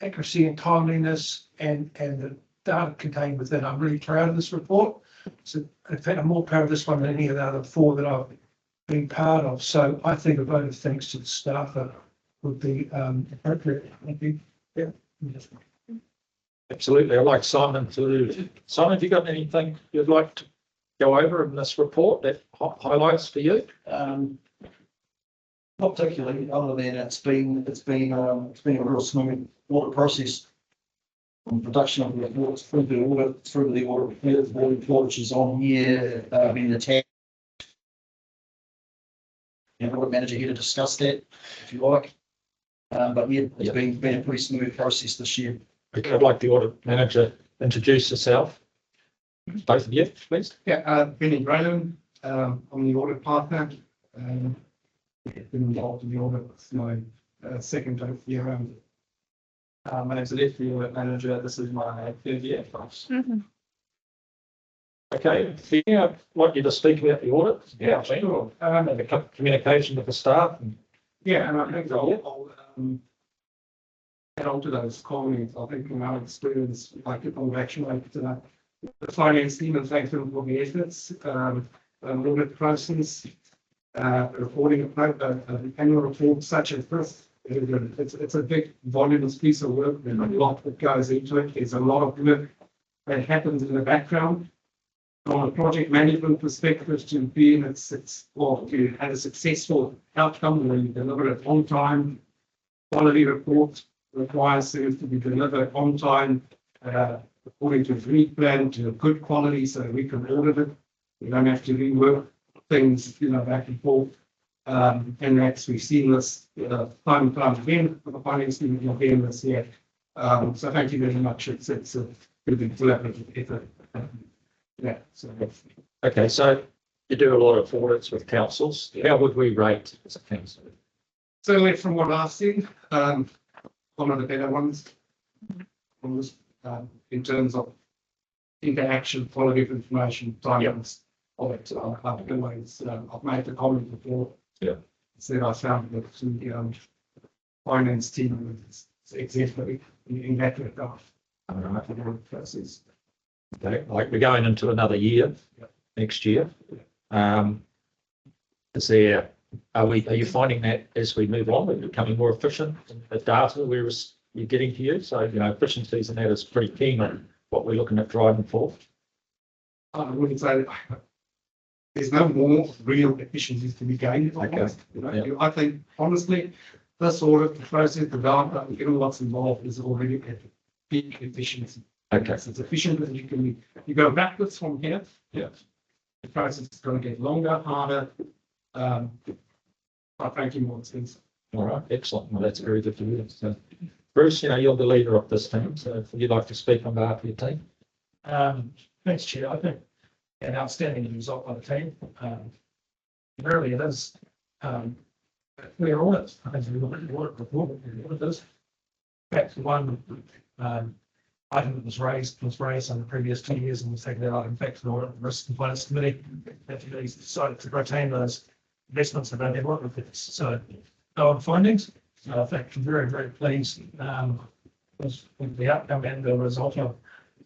accuracy and timeliness and the data contained within. I'm really proud of this report. So in fact, I'm more proud of this one than any of the other four that I've been part of. So I think a vote of thanks to the staff would be appropriate. Thank you. Yeah. Absolutely. I'd like Simon, have you got anything you'd like to go over in this report that highlights for you? Not particularly, other than it's been a real smooth audit process. From production of the reports through the audit report, which is on here, being attached. And audit manager here to discuss that, if you like. But yeah, it's been a pretty smooth process this year. Okay, I'd like the audit manager to introduce herself. Both of you, please. Yeah, Benny Grayland. I'm the audit partner. Been involved in the audit. It's my second year around. My name's Alex, the audit manager. This is my third year. Okay, I'd like you to speak about the audit. Yeah, sure. And the communication with the staff. Yeah, and I think I'll add on to those comments. I think from our experience, like the action rate to the finance team, and thank them for the efforts. Audit process, reporting annual report such as this. It's a big voluminous piece of work. There's a lot that goes into it. There's a lot of work that happens in the background. From a project management perspective, to be in to have a successful outcome where you deliver it on time. Quality report requires things to be delivered on time, according to agreed plan, to a good quality, so we can audit it. We don't have to rework things, back and forth. And that's we've seen this time and time again for the finance team again this year. So thank you very much. It's a good collaborative effort. Yeah. So okay, so you do a lot of audits with councils. How would we rate as a council? certainly from what I've seen, one of the better ones. In terms of interaction, quality of information, timelines of it. I've always I've made the comment before. Yeah. Said I found that the finance team was exemplary in that regard. All right. Process. Okay, like we're going into another year, next year. Is there, are you finding that as we move on, we're becoming more efficient in the data you're getting to you? So, efficiencies and that is pretty keen on what we're looking at driving for. I wouldn't say there's no more real efficiencies to be gained. Okay. I think, honestly, this audit, the process, the data, and what's involved is already at peak efficiency. Okay. So it's efficient and you go backwards from here. Yeah. The process is going to get longer, harder. I thank you more expensive. All right, excellent. Well, that's very good to hear. So, Bruce, you're the leader of this team, so if you'd like to speak on behalf of your team. Thanks, Chair. I think an outstanding result by the team. Really, it is. We're audit. I think we look at the audit report. What it is. Back to one item that was raised in the previous 2 years, and we've taken that item back to the Audit and Risk and Finance Committee. That committee decided to retain those investments that they work with it. So, no other findings. I think I'm very, very pleased with the outcome and the result of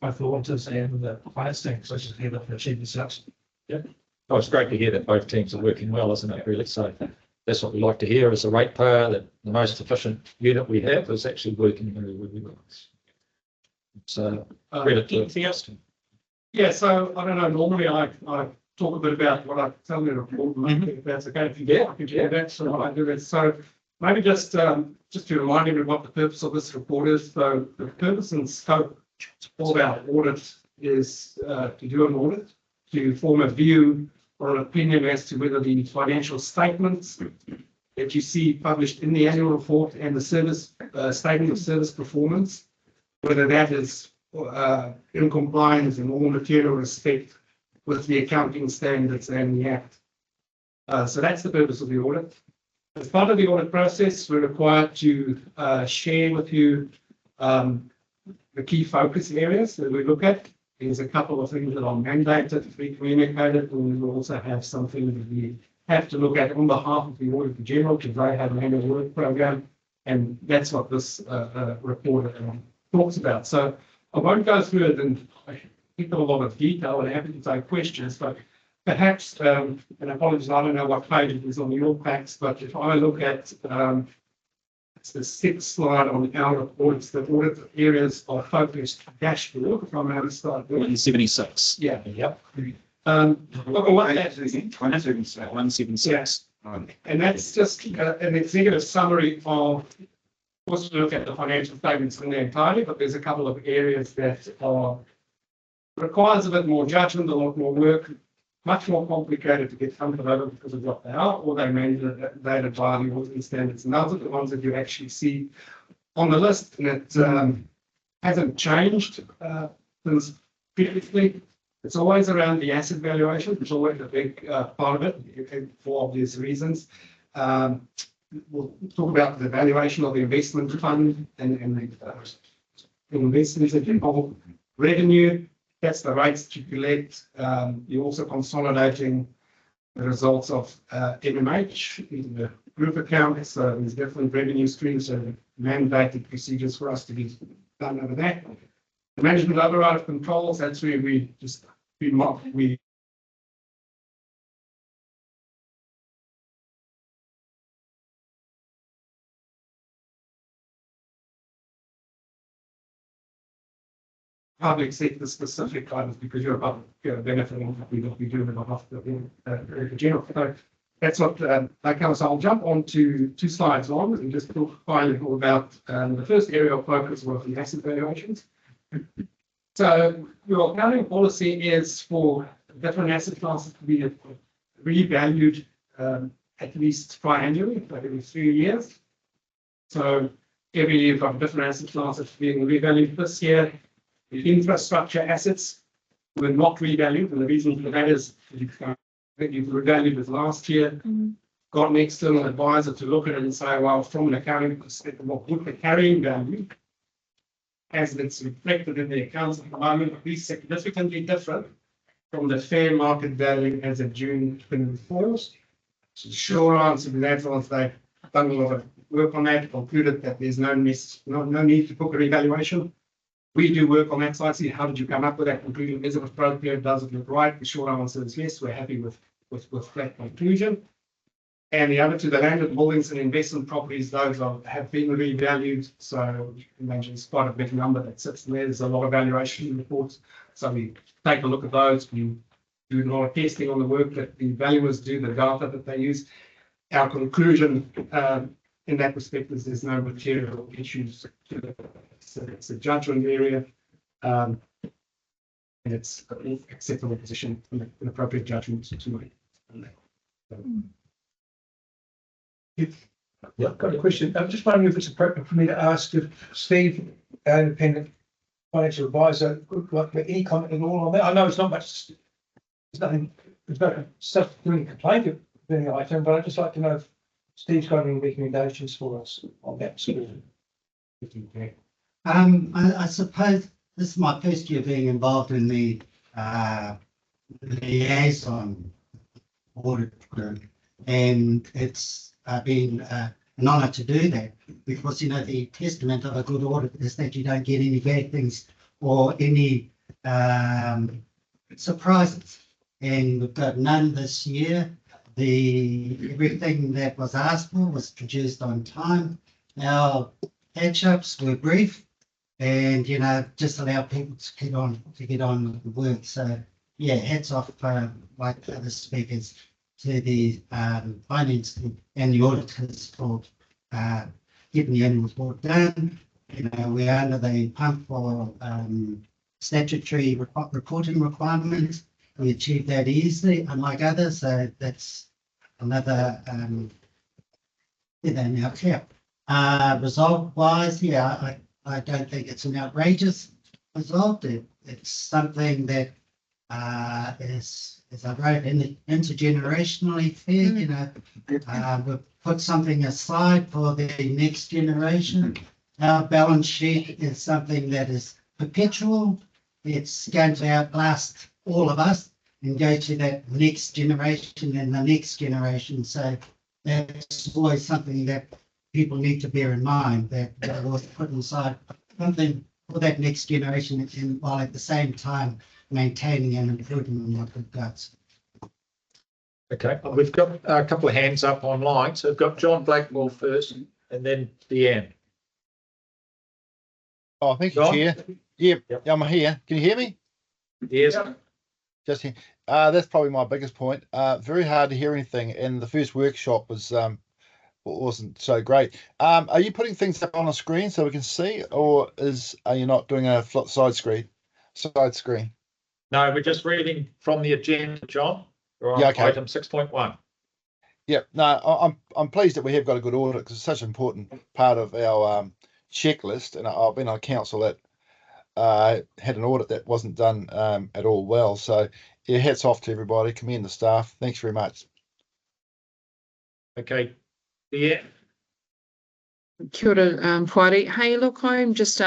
both the auditors and the finance team, so just here to achieve this outcome. Yeah. Oh, it's great to hear that both teams are working well, isn't it, really? So that's what we like to hear as a ratepayer, that the most efficient unit we have is actually working very, really well. So, anything else? Yeah, so I don't know. Normally, I talk a bit about what I tell you in the report. If that's okay, if you do that, so I do it. So maybe just to remind everyone what the purpose of this report is. So the purpose and scope of our audit is to do an audit, to form a view or an opinion as to whether the financial statements that you see published in the annual report and the service statement of service performance, whether that is in compliance in all material respect with the accounting standards and the Act. So that's the purpose of the audit. As part of the audit process, we're required to share with you the key focus areas that we look at. There's a couple of things that are mandated to be communicated, and we also have something that we have to look at on behalf of the Auditor General, because they have an annual work program And that's what this report talks about. So I won't go through it in a lot of detail, and happy to take questions, but perhaps, and apologies, I don't know what page it is on your packs, but if I look at it's the 6th slide on our reports, the audit areas of focus dashboard, if I'm able to start there. 176. Yeah. Yep. What that is, 176. and that's just an executive summary of, of course, we look at the financial statements in their entirety, but there's a couple of areas that are requires a bit more judgment, a lot more work, much more complicated to get comfortable over because of what they are, or they mandated by the auditing standards. And those are the ones that you actually see on the list, and it hasn't changed since previously. It's always around the asset valuation, which is always a big part of it for obvious reasons. We'll talk about the valuation of the investment fund and the investments that involve revenue. That's the rates that you collect. You're also consolidating the results of MMH in the group accounts. So there's different revenue streams and mandated procedures for us to be done over that. The management override of controls, that's where we public sector specific items because you're about benefiting what we do in the general. So that's what that covers. So I'll jump on to 2 slides on and just talk finally about the first area of focus was the asset valuations. So your accounting policy is for different asset classes to be revalued at least triannually, like every 3 years. So every year you've got different asset classes being revalued. This year, the infrastructure assets were not revalued, and the reason for that is you've revalued it last year, got an external advisor to look at it and say, well, from an accounting perspective, what would the carrying value as it's reflected in the accounts at the moment be significantly different from the fair market value as of June 24. So the short answer to that was they've done a lot of work on that, concluded that there's no need to book a revaluation. We do work on that side. See, how did you come up with that conclusion? Is it appropriate? Does it look right? The short answer is yes. We're happy with that conclusion. And the other 2, the landed holdings and investment properties, those have been revalued. So you can imagine it's quite a big number that sits there. There's a lot of valuation reports. So we take a look at those. We do a lot of testing on the work that the valuers do, the data that they use. Our conclusion in that respect is there's no material issues to it. It's a judgment area. And it's an acceptable position, an appropriate judgment to make. Yeah, I've got a question. I'm just wondering if it's appropriate for me to ask if Steve, our independent financial advisor, would like to make any comment at all on that. I know it's not much, there's no stuff doing complaint of any item, but I'd just like to know if Steve's got any recommendations for us on that score. I suppose this is my first year being involved in the liaison audit group, and it's been an honour to do that because, you know, the testament of a good audit is that you don't get any bad things or any surprises, and we've got none this year. Everything that was asked for was produced on time. Our catch-ups were brief, and you know, just allow people to get on with the work. So yeah, hats off, like other speakers, to the finance and the auditors for getting the annual report done. You know, we're under the pump for statutory reporting requirements. We achieved that easily, unlike others. So that's another now clear. Result-wise, yeah, I don't think it's an outrageous result. It's something that is, as I wrote, intergenerationally fair. You know, we've put something aside for the next generation. Our balance sheet is something that is perpetual. It's going to outlast all of us and go to that next generation and the next generation. So that's always something that people need to bear in mind that they will put inside something for that next generation, and while at the same time maintaining and improving on what we've got. Okay, we've got a couple of hands up online. So we've got John Blackwell first and then Deanne. Oh, thank you, John? Chair. Yeah, Yep. I'm here. Can you hear me? Yes. Just here. That's probably my biggest point. Very hard to hear anything, and the first workshop wasn't so great. Are you putting things up on a screen so we can see, or are you not doing a side screen? Side screen. No, we're just reading from the agenda, John. We're on Yeah, okay. item 6.1. Yeah, no, I'm pleased that we have got a good audit because it's such an important part of our checklist. And I've been on a council that had an audit that wasn't done at all well. So yeah, hats off to everybody. Commend the staff. Thanks very much. Okay, Deanne. Kia ora, Whaere. Hey, look, I'm just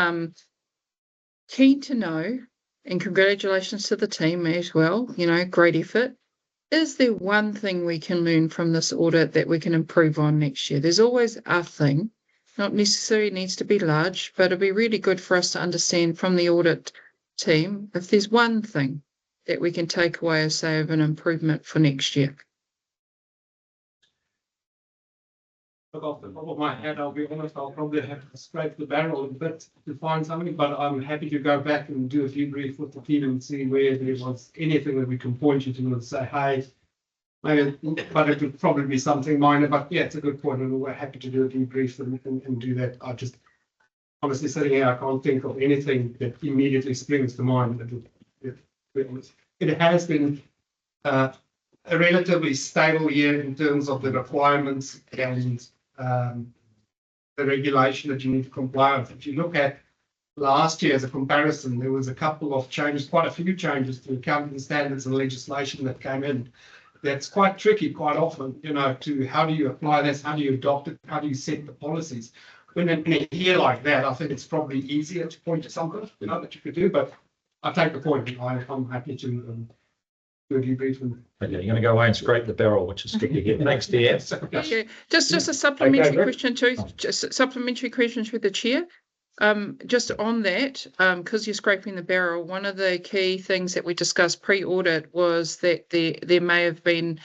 keen to know, and congratulations to the team as well, you know, great effort. Is there one thing we can learn from this audit that we can improve on next year? There's always a thing, not necessarily needs to be large, but it'd be really good for us to understand from the audit team if there's one thing that we can take away as, say, of an improvement for next year. Look, off the top of my head, I'll be honest, I'll probably have to scrape the barrel a bit to find something, but I'm happy to go back and do a debrief with the team and see where there was anything that we can point you to and say, hey, maybe, but it would probably be something minor, but yeah, it's a good point, and we're happy to do a debrief and do that. I just, honestly sitting here, I can't think of anything that immediately springs to mind. It has been a relatively stable year in terms of the requirements and the regulation that you need to comply with. If you look at last year as a comparison, there was a couple of changes, quite a few changes to accounting standards and legislation that came in. That's quite tricky quite often, you know, to how do you apply this, how do you adopt it, how do you set the policies. When in a year like that, I think it's probably easier to point to something, you know, that you could do, but I take the point. I'm happy to do a debrief. Okay, you're going to go away and scrape the barrel, which is good to hear. Thanks, Deanne. Yeah, just a supplementary Okay, Rick. question too, just a supplementary question through the chair. Just on that, because you're scraping the barrel, one of the key things that we discussed pre-audit was that there may have been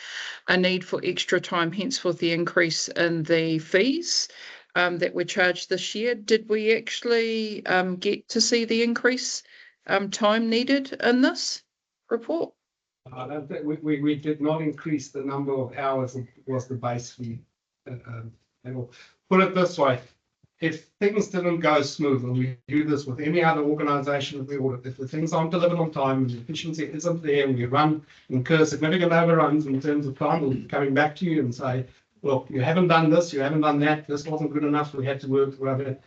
a need for extra time, henceforth the increase in the fees that were charged this year. Did we actually get to see the increase time needed in this report? I don't think we did not increase the number of hours that was the base fee. Put it this way, if things didn't go smooth, and we do this with any other organisation that we audit, if the things aren't delivered on time and the efficiency isn't there, and we incur significant overruns in terms of time, we'll be coming back to you and say, look, you haven't done this, you haven't done that, this wasn't good enough, we had to work through it.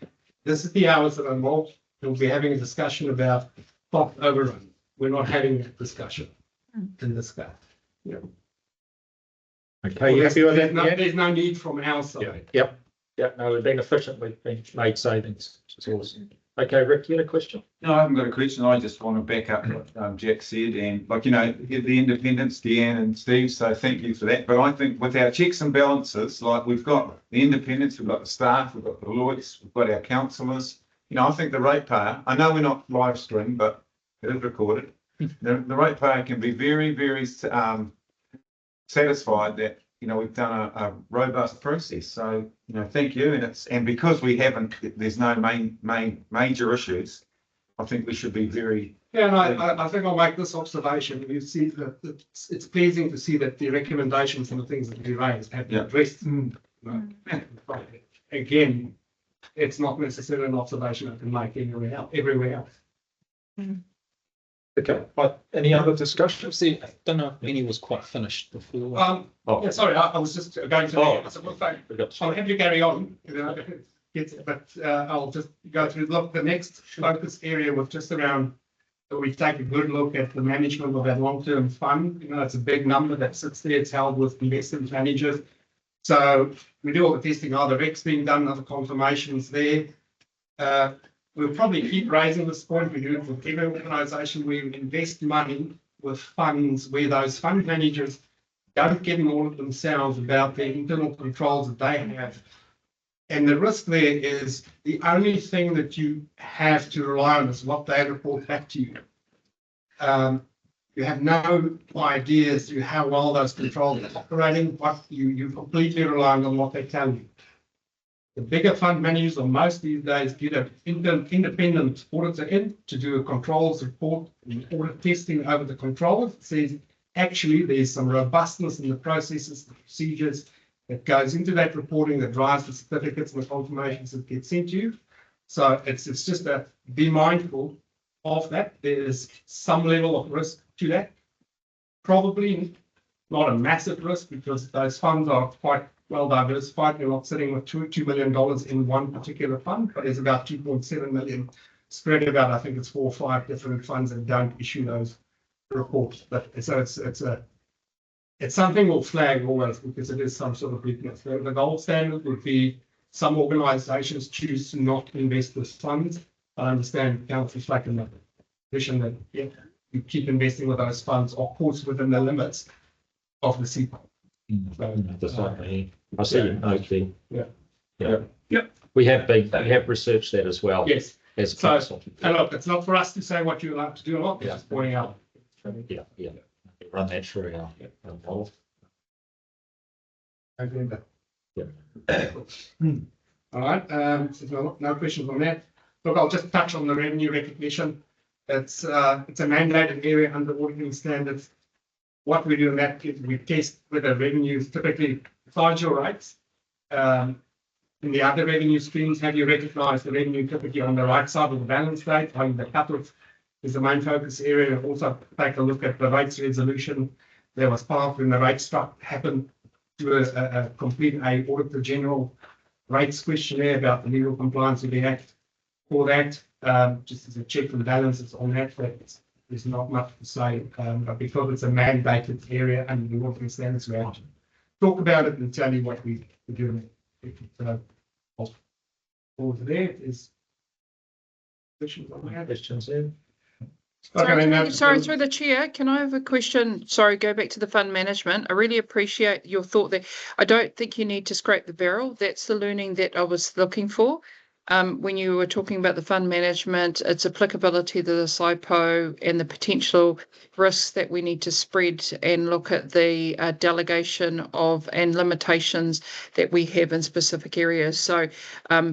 This is the hours that are involved. We'll be having a discussion about top overrun. We're not having that discussion in this case. Yeah. Okay, you happy with that? Deanne? There's no need from our side. Yep. Yeah, no, we've been efficient. We've been made savings, which is awesome. Okay, Rick, you had a question? No, I haven't got a question. I just want to back up what Jack said, and like, you know, the independents, Deanne and Steve, so thank you for that. But I think with our checks and balances, like we've got the independents, we've got the staff, we've got the lawyers, we've got our councillors, you know, I think the ratepayer, I know we're not live stream, but it is recorded. The ratepayer can be very, very satisfied that, you know, we've done a robust process. So, you know, thank you. And because we haven't, there's no major issues. I think we should be very. Yeah, and I think I'll make this observation. You see that it's pleasing to see that the recommendations and the things that we raised have been addressed. Again, it's not necessarily an observation I can make everywhere else. Okay, but any other discussions? See, I don't know if any was quite finished before. Yeah, sorry, I was just going to. Oh. I said, well, I'll have you carry on. You know, but I'll just go through. Look, the next focus area was just around. We take a good look at the management of that long-term fund. You know, it's a big number that sits there. It's held with investment managers. So we do all the testing. Are the recs being done? Are the confirmations there? We'll probably keep raising this point. We do it with every organisation. We invest money with funds where those fund managers don't get all of themselves about the internal controls that they have And the risk there is the only thing that you have to rely on is what they report back to you. You have no idea as to how well those controls are operating, what you're completely relying on what they tell you. The bigger fund managers or most these days get an independent auditor in to do a controls report and audit testing over the controls. It says actually there's some robustness in the processes, the procedures that goes into that reporting that drives the certificates and the confirmations that get sent to you. So it's just a be mindful of that. There's some level of risk to that. Probably not a massive risk because those funds are quite well diversified. You're not sitting with $2 million in one particular fund, but there's about 2.7 million spread about, I think it's 4 or 5 different funds that don't issue those reports. But so it's something we'll flag always because it is some sort of weakness. The gold standard would be some organizations choose to not invest with funds. I understand council's like in the position that you keep investing with those funds, of course, within the limits of the CPA. Just like me. I see your note there. Yeah. We have researched that as well. Yes. As So, council. and look, it's not for us to say what you're allowed to do or not, it's just pointing out. Yeah. Run that through our model. All right, so no questions on that. Look, I'll just touch on the revenue recognition. It's a mandated area under auditing standards. What we do in that is we test whether revenue is typically charge your rates. In the other revenue streams, have you recognized the revenue typically on the right side of the balance sheet? How the cutoff is the main focus area. Also take a look at the rates resolution. There was part when the rate struck happened to a complete Auditor General rates questionnaire about the legal compliance of the Act. For that, just as a check and balances on that, there's not much to say, but because it's a mandated area under the auditing standards, we have to talk about it and tell you what we're doing. Over there is questions on that. Questions there? Sorry, through the chair, can I have a question? Sorry, go back to the fund management. I really appreciate your thought there. I don't think you need to scrape the barrel. That's the learning that I was looking for. When you were talking about the fund management, its applicability to the SIPO and the potential risks that we need to spread and look at the delegation of and limitations that we have in specific areas. So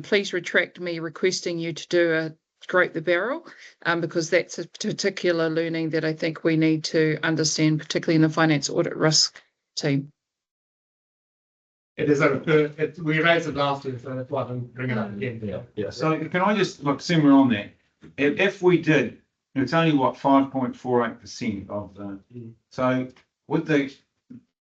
please retract me requesting you to do a scrape the barrel, because that's a particular learning that I think we need to understand, particularly in the finance audit risk team. It is we raised it last year, so that's why I'm bringing it up again. Yeah. So can I just look, similar on that? If we did, it's only what 5.48% of the. So would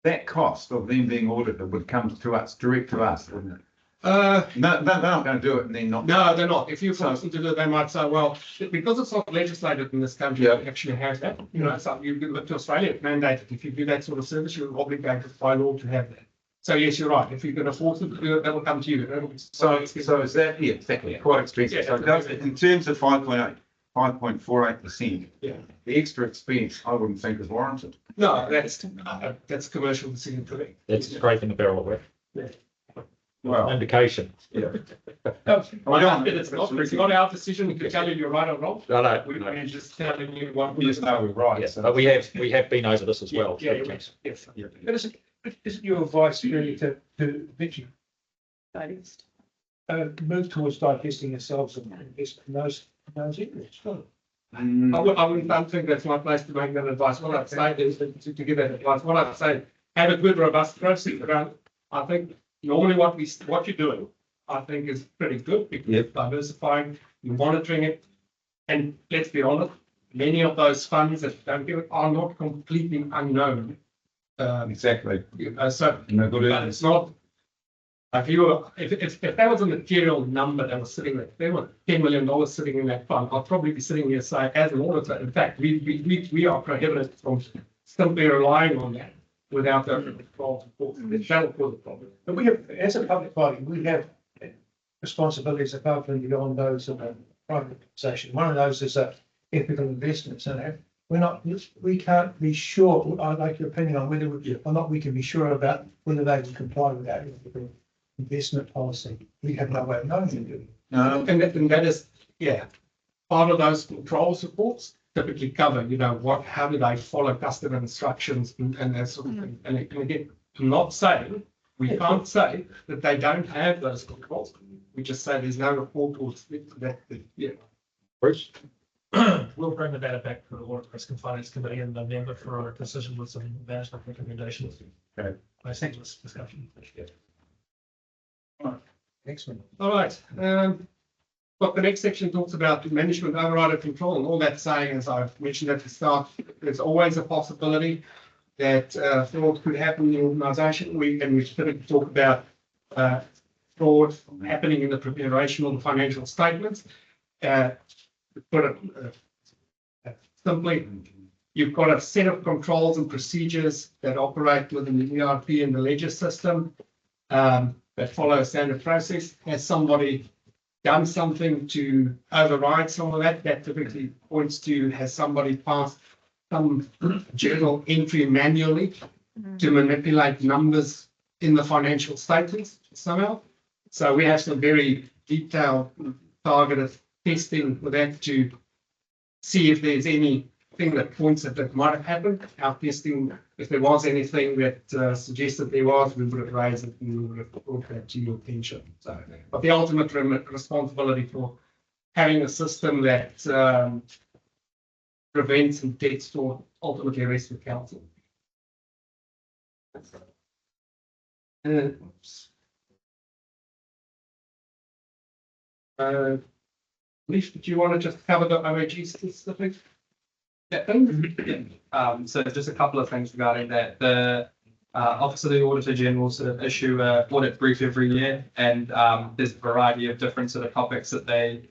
that cost of them being audited would come to us, direct to us, wouldn't it? No, they're not going to do it, and then not. No, they're not. If you force them to do it, they might say, well, because it's not legislated in this country, it actually has that. You know, so you look to Australia, it's mandated. If you do that sort of service, you're obligated by law to have that. So yes, you're right. If you're going to force them to do it, that will come to you. So is that exactly quite expensive? So in terms of 5.48%, the extra expense I wouldn't think is warranted. No, that's commercial decision for me. That's scraping the barrel away. Well, indication. It's not our decision to tell you you're right or wrong. No. We're just telling you what we just know we're right. Yes, but we have been over this as well. But isn't your advice really to eventually move towards divesting yourselves and invest in those areas? I don't think that's my place to make that advice. What I'd say is to give that advice. What I'd say, have a good, robust process around. I think normally what you're doing, I think is pretty good because you're diversifying, you're monitoring it, and let's be honest, many of those funds that don't give it are not completely unknown. Exactly. So, but it's not. If there was a material number that was sitting there, if there were $10 million sitting in that fund, I'll probably be sitting here saying, as an auditor, in fact, we are prohibited from simply relying on that without the control. That'll cause a problem. But we have, as a public body, we have responsibilities above and beyond those of a private organisation. One of those is ethical investments. And we can't be sure. I'd like your opinion on whether or not we can be sure about whether they will comply with that ethical investment policy. We have no way of knowing it. No, And that is, yeah, part of those controls reports typically cover, how do they follow customer instructions and that sort of thing. And again, I'm not saying, we can't say that they don't have those controls. We just say there's no report or that, yeah. Bruce? We'll bring the data back to the Audit Risk and Finance Committee in November for a decision with some management recommendations. Okay. I think this discussion. Excellent. All right. But the next section talks about management override and control, and all that's saying, as I've mentioned at the start, there's always a possibility that fraud could happen in the organisation. We typically talk about fraud happening in the preparation of the financial statements. To put it simply, you've got a set of controls and procedures that operate within the ERP and the ledger system that follow a standard process. Has somebody done something to override some of that? That typically points to, has somebody passed some journal entry manually to manipulate numbers in the financial statements somehow? So we have some very detailed targeted testing for that to see if there's anything that points that might have happened. Our testing, if there was anything that suggested there was, we would have raised it and we would have brought that to your attention. So, but the ultimate responsibility for having a system that prevents and detects fraud ultimately rests with council. Leif, do you want to just cover the OAG specific? So just a couple of things regarding that. The Office of the Auditor General sort of issue a audit brief every year, and there's a variety of different sort of topics that they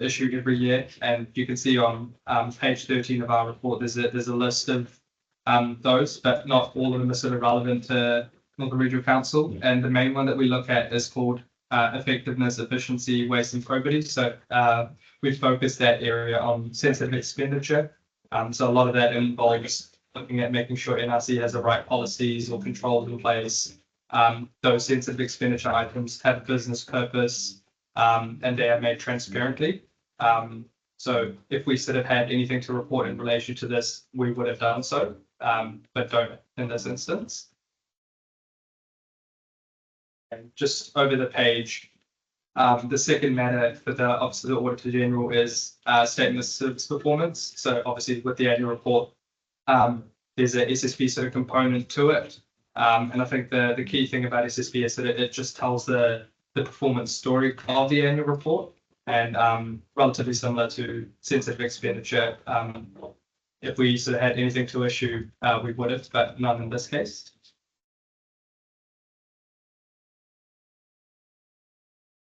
issue every year. And you can see on page 13 of our report, there's a list of those, but not all of them are sort of relevant to Northland Regional Council. And the main one that we look at is called effectiveness, efficiency, waste, and probity. So we've focused that area on sensitive expenditure. So a lot of that involves looking at making sure NRC has the right policies or controls in place. Those sensitive expenditure items have business purpose and they are made transparently. So if we sort of had anything to report in relation to this, we would have done so, but don't in this instance. And just over the page, the second matter for the Office of the Auditor General is statement of service performance. So obviously with the annual report, there's a SSP sort of component to it. And I think the key thing about SSP is that it just tells the performance story of the annual report, and relatively similar to sensitive expenditure. If we sort of had anything to issue, we would have, but none in this case.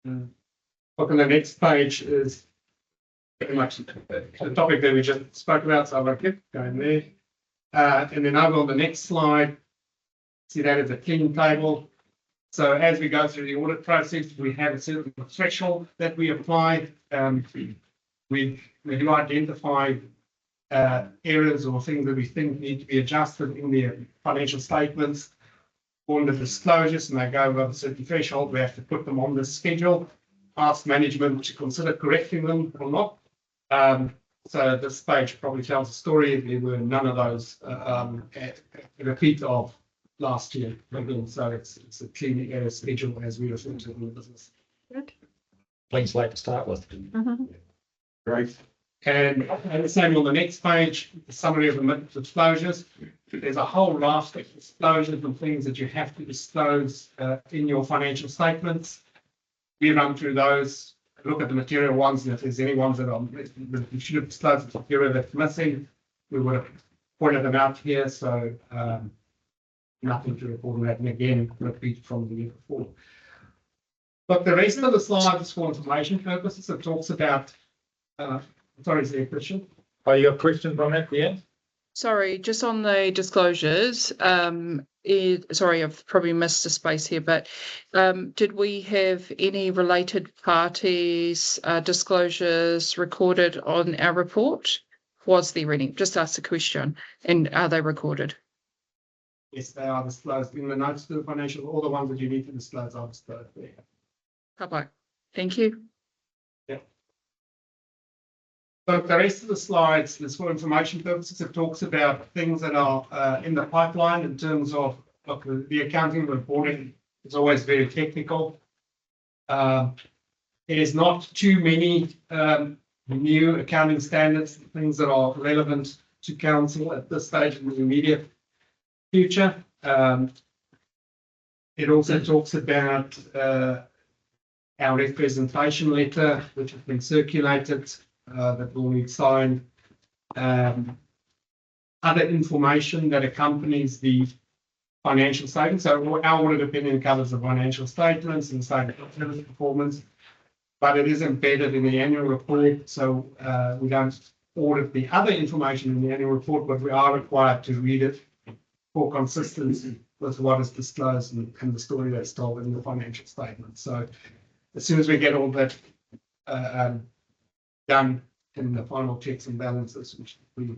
Look, on the next page is pretty much the topic that we just spoke about, so I won't keep going there. And then over on the next slide, see that as a clean table. So as we go through the audit process, we have a certain threshold that we apply. We do identify errors or things that we think need to be adjusted in the financial statements. On the disclosures, and they go above a certain threshold, we have to put them on the schedule, ask management to consider correcting them or not. So this page probably tells a story. There were none of those repeat of last year. So it's a clean error schedule as we refer to it in the business. Clean slate to start with. great. And the same on the next page, the summary of the disclosures. There's a whole raft of disclosures and things that you have to disclose in your financial statements. We run through those, look at the material ones, and if there's any ones that you should have disclosed the material that's missing, we would have pointed them out here. So nothing to report on that. And again, repeat from the year before. But the rest of the slide is for information purposes. It talks about sorry, is there a question? Oh, you got questions on that, yeah? Sorry, just on the disclosures, sorry, I've probably missed a space here, but did we have any related parties disclosures recorded on our report? Was there any? Just ask the question, and are they recorded? Yes, they are disclosed in the notes to the financial, all the ones that you need to disclose are disclosed there. Papa. Thank you. So the rest of the slides is for information purposes. It talks about things that are in the pipeline in terms of look, the accounting reporting is always very technical. There is not too many new accounting standards, things that are relevant to council at this stage in the immediate future. It also talks about our representation letter, which has been circulated, that will need signed. Other information that accompanies the financial statements. So our audit opinion covers the financial statements and statement of performance, but it is embedded in the annual report. So we don't audit the other information in the annual report, but we are required to read it for consistency with what is disclosed and the story that's told in the financial statement. So as soon as we get all that done in the final checks and balances, which we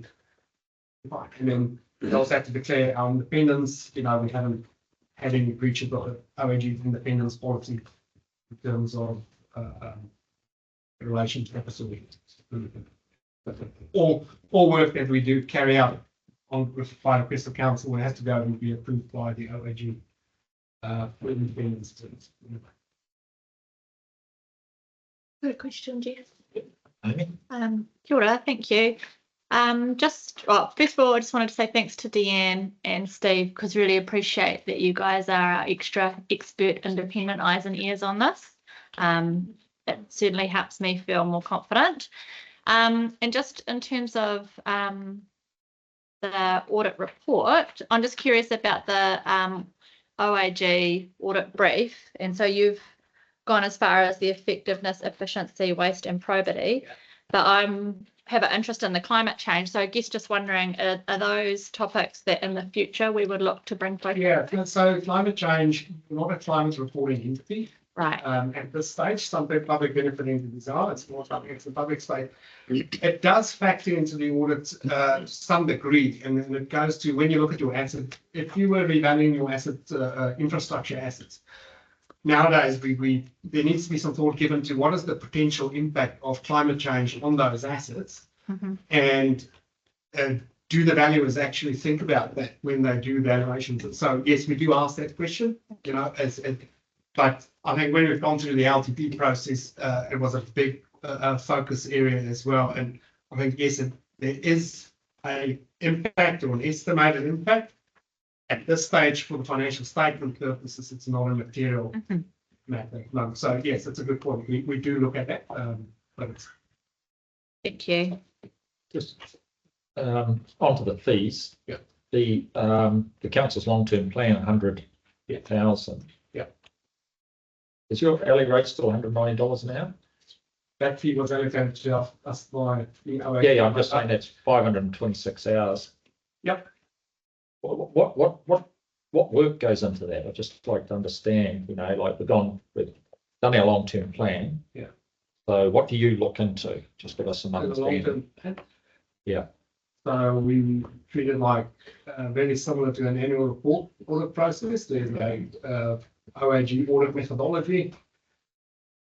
fine. And then we also have to declare our independence. You know, we haven't had any breach of the OAG independence policy in terms of in relation to facility. All work that we do carry out on by request of council, it has to go and be approved by the OAG for independence. Good question, Jeff. Amy? Kia ora, thank you. Well, first of all, I just wanted to say thanks to Deanne and Steve, because really appreciate that you guys are our extra expert independent eyes and ears on this. It certainly helps me feel more confident. And just in terms of the audit report, I'm just curious about the OAG audit brief. And so you've gone as far as the effectiveness, efficiency, waste and probity, but have an interest in the climate change. So I guess just wondering, are those topics that in the future we would look to bring focus? Yeah, so climate change, not a climate reporting entity. Right. At this stage, some public benefit entities are, it's more something, it's the public space. It does factor into the audit to some degree, and then it goes to when you look at your asset, if you were revaluing your asset, infrastructure assets, nowadays there needs to be some thought given to what is the potential impact of climate change on those assets, and do the valuers actually think about that when they do valuations? So yes, we do ask that question, you know, but I think when we've gone through the LTP process, it was a big focus area as well. And I think, yes, there is an impact or an estimated impact. At this stage, for the financial statement purposes, it's not a material matter. No. So yes, it's a good point. We do look at that. But it's... Thank you. Just onto the fees. Yeah. The council's long-term plan, 100,000. Yeah. Is your alley rate still $190 an hour? That fee was allocated to us by the OAG. Yeah, I'm just saying that's 526 hours. Yep. What work goes into that? I'd just like to understand, you know, like we've done our long-term plan. Yeah. So what do you look into? Just give us some understanding. Yeah. So we treat it like very similar to an annual report audit process. There's a OAG audit methodology,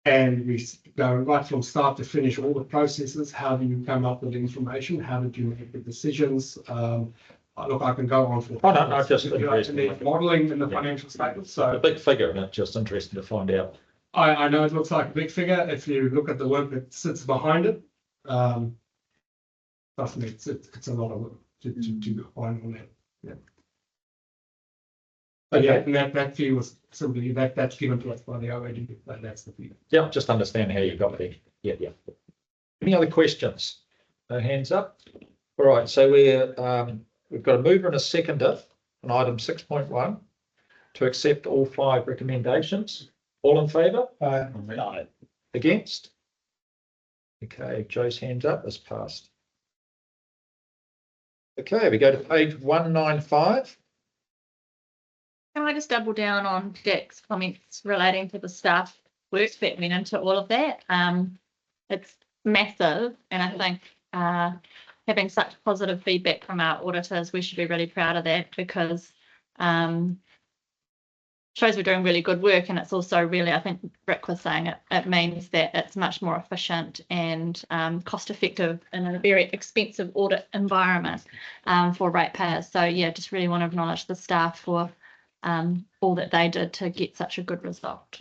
and we go right from start to finish all the processes. How do you come up with information? How did you make the decisions? Look, I can go on for. Oh, no, just interesting. Modeling in the financial statements. So a big figure, and it's just interesting to find out. I know it looks like a big figure. If you look at the work that sits behind it, trust me, it's a lot of work to find on that. Yeah. But yeah, and that fee was simply that's given to us by the OAG. That's the fee. Yeah, just understand how you got there. Yeah. Any other questions? No hands up. All right, so we've got a mover and a seconder on item 6.1 to accept all 5 recommendations. All in favour? Aye. Against? Okay, Joe's hands up is passed. Okay, we go to page 195. Can I just double down on Jack's comments relating to the staff work that went into all of that? It's massive, and I think having such positive feedback from our auditors, we should be really proud of that, because shows we're doing really good work, and it's also really, I think Rick was saying it means that it's much more efficient and cost effective in a very expensive audit environment for ratepayers. So yeah, just really want to acknowledge the staff for all that they did to get such a good result.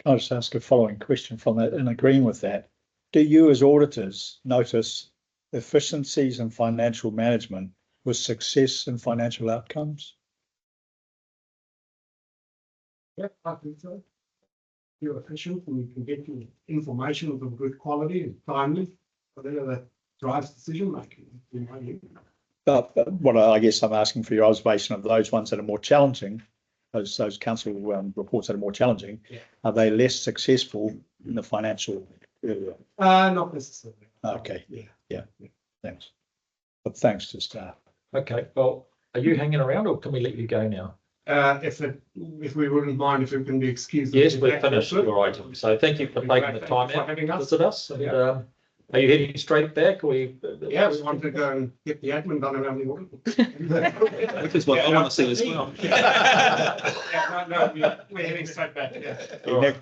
Can I just ask a following question from that, in agreeing with that? Do you as auditors notice efficiencies in financial management with success in financial outcomes? Yeah, I think so. You're efficient and you can get your information of good quality and timely, whatever that drives decision making. In my view. But what I guess I'm asking for your observation of those ones that are more challenging, those council reports that are more challenging, are they less successful in the financial area? Not necessarily. Okay, Yeah. thanks. But thanks to staff. Okay, well, are you hanging around or can we let you go now? If we wouldn't mind, if we can be excused. Yes, we've finished your item. So thank you for taking the time out to visit us. And, are you heading straight back? Or yeah, we want to go and get the admin done around the audit. Which is what I want to see as well. No, we're heading straight back. Yeah.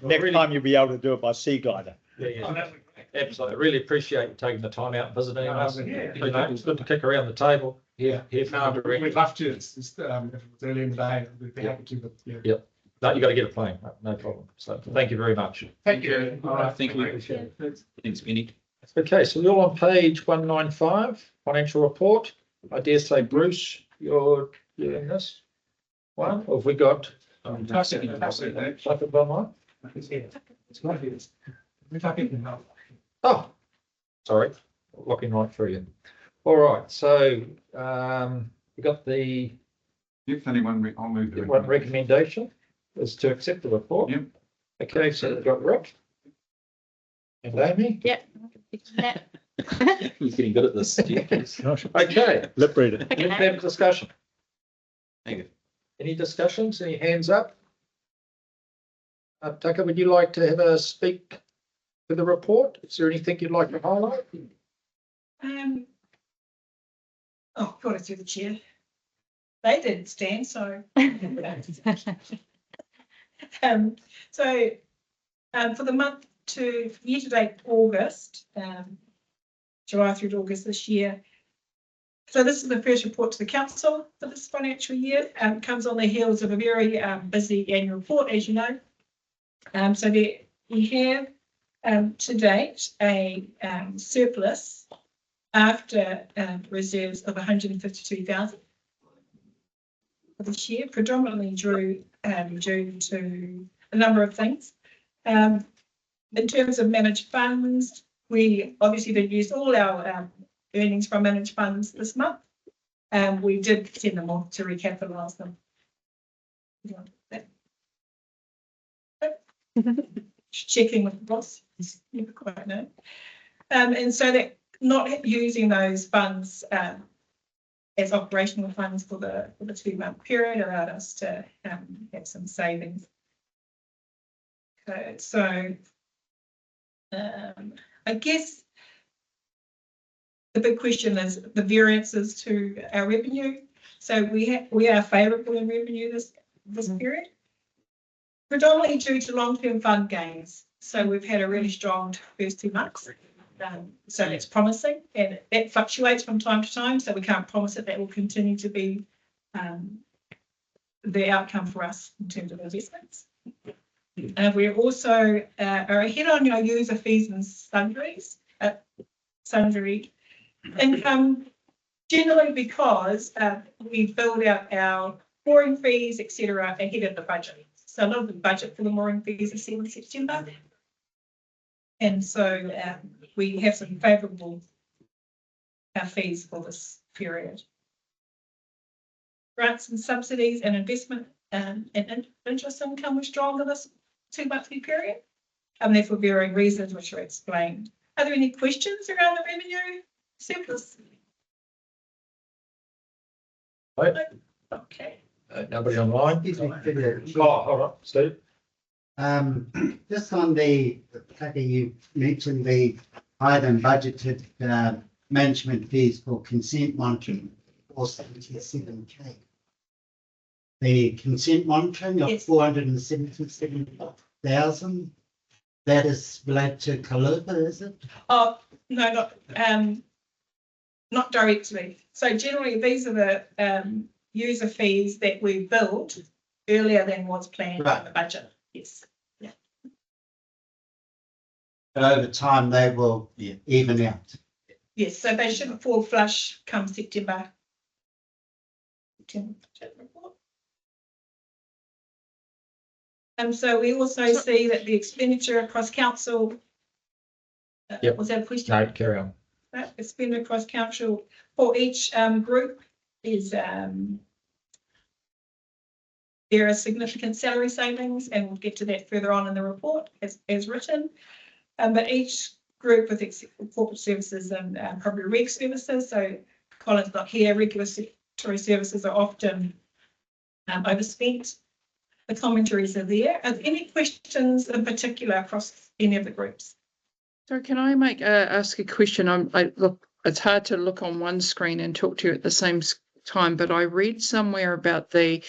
Next time you'll be able to do it by sea glider. Yeah. Absolutely. I really appreciate you taking the time out and visiting us. It's good to kick around the table. Hear from the director. We'd love to. It's just, if it was early in the day, we'd be happy to, but yeah. No, you got to get a plane. No problem. So thank you very much. Thank you. All right, thank you. Thanks, Benny. Okay, so we're all on page 195, financial report. I dare say, Bruce, you're doing this one, or have we got? Oh, sorry, looking right through you. All right, so we got the I'll move the one recommendation is to accept the report. Yep. Okay, so we've got Rick and Amy. Yep. He's getting good at this. Okay, Lip reader. let's have a discussion. Thank you. Any discussions? Any hands up? Tucker, would you like to have a speak to the report? Is there anything you'd like to highlight? Got it through the chair. They didn't stand, so. For the month to year to date August, July through to August this year. So this is the first report to the council for this financial year. Comes on the heels of a very busy annual report, as you know. So we have to date a surplus after reserves of 152,000 for this year, predominantly due to a number of things. In terms of managed funds, we obviously did use all our earnings from managed funds this month. We did send them off to recapitalise them. Checking with the boss, never quite know. And so that not using those funds as operational funds for the 2-month period allowed us to have some savings. Okay, so I guess the big question is the variances to our revenue. So we are favourable in revenue this period, predominantly due to long-term fund gains. So we've had a really strong first 2 months. So it's promising, and that fluctuates from time to time. So we can't promise that will continue to be the outcome for us in terms of investments. We also are ahead on our user fees and sundry income, generally because we build out our mooring fees, etc., ahead of the budget. So a lot of the budget for the mooring fees is set in September. And so we have some favourable fees for this period. Grants and subsidies and investment and interest income were stronger this 2-monthly period, and therefore varying reasons which are explained. Are there any questions around the revenue surplus? Right. Okay. Nobody online? Hold on, Steve. Just on the, you mentioned the higher than budgeted management fees for consent monitoring, 477K. the consent monitoring of Yes. 477,000. That is related to Kalupa, is it? Oh, no, not directly. So generally, these are the user fees that we billed earlier than was planned in Right. the budget. Yes. But over time, they will even out. Yes, so they should fall flush come September. And so we also see that the expenditure across council. Yep. Was that a question? No, carry on. Expenditure across council for each group is there are significant salary savings, and we'll get to that further on in the report as written. But each group with corporate services and probably reg services, so Colin's not here, regulatory services are often overspent. The commentaries are there. Are there any questions in particular across any of the groups? So can I ask a question? Look, it's hard to look on one screen and talk to you at the same time, but I read somewhere about the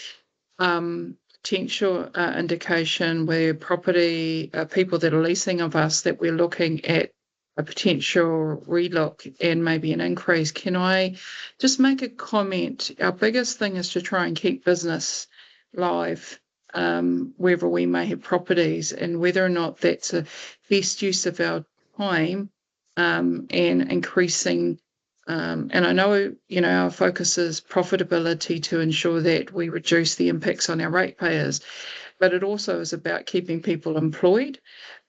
potential indication where property people that are leasing of us, that we're looking at a potential relook and maybe an increase. Can I just make a comment? Our biggest thing is to try and keep business live wherever we may have properties, and whether or not that's a best use of our time and increasing. And I know, our focus is profitability to ensure that we reduce the impacts on our ratepayers, but it also is about keeping people employed.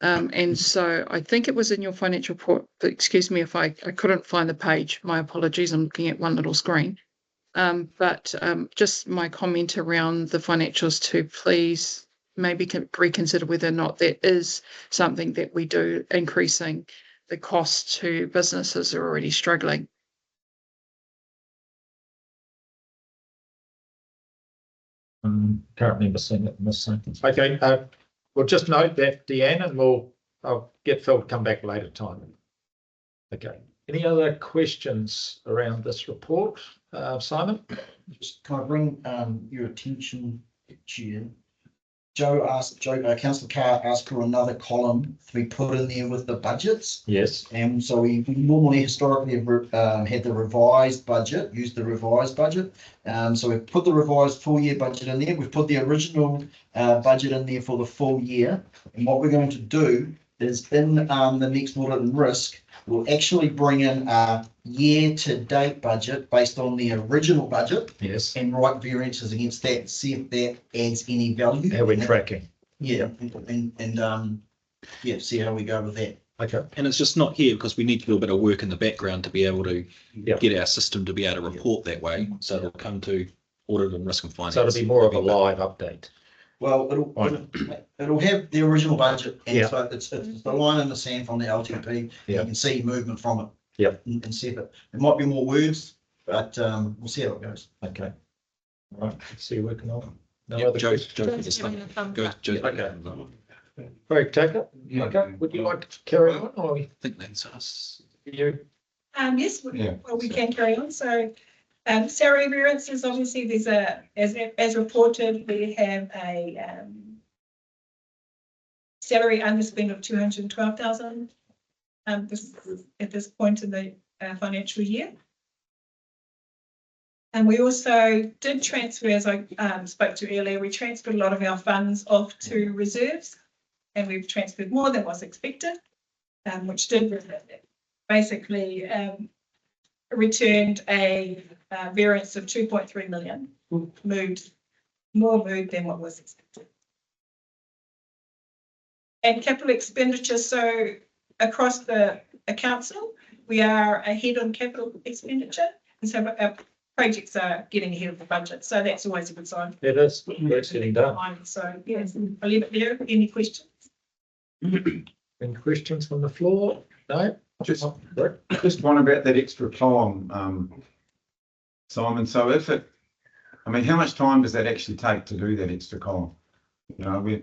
And so I think it was in your financial report, excuse me if I couldn't find the page, my apologies, I'm looking at one little screen. But just my comment around the financials to please maybe reconsider whether or not that is something that we do, increasing the cost to businesses who are already struggling. Can't remember seeing it in this sentence. Okay, we'll just note that, Deanne, and I'll get Phil to come back later time. Okay, any other questions around this report? Simon? Just can I bring your attention, Chair? Councillor Carr asked for another column to be put in there with the budgets. Yes. And so we normally historically have had the revised budget, used the revised budget. So we've put the revised full year budget in there. We've put the original budget in there for the full year. And what we're going to do is in the next audit and risk, we'll actually bring in a year-to-date budget based on the original budget. Yes. And write variances against that, see if that adds any value. How we're tracking. Yeah, and see how we go with that. Okay. And it's just not here because we need to do a bit of work in the background to be able to Yep. get our system to be able to report that way. So it'll come to audit and risk and finance. So it'll be more of a live update. Well, it'll have the original budget, and Yeah. so it's the line in the sand from the LTP. Yeah. You can see movement from it. Yep. And see if it might be more words, but we'll see how it goes. Okay. All right, let's see, working on. No Yeah, other Joe, questions? Joe, for this one. Go, Joe. Okay. Very take it. Okay, would you like to carry on, or I think that's us. you? Yes, Yeah. well, we can carry on. So salary variances, obviously there's as reported, we have a salary underspend of 212,000 at this point in the financial year. And we also did transfer, as I spoke to earlier, we transferred a lot of our funds off to reserves, and we've transferred more than was expected, which did basically returned a variance of 2.3 million, more moved than what was expected. And capital expenditure, so across the council, we are ahead on capital expenditure, and so our projects are getting ahead of the budget, so that's always a good sign. It is, work's getting done. So yes, I'll leave it there. Any questions? Any questions from the floor? No? Just one about that extra column, Simon. So how much time does that actually take to do that extra column? The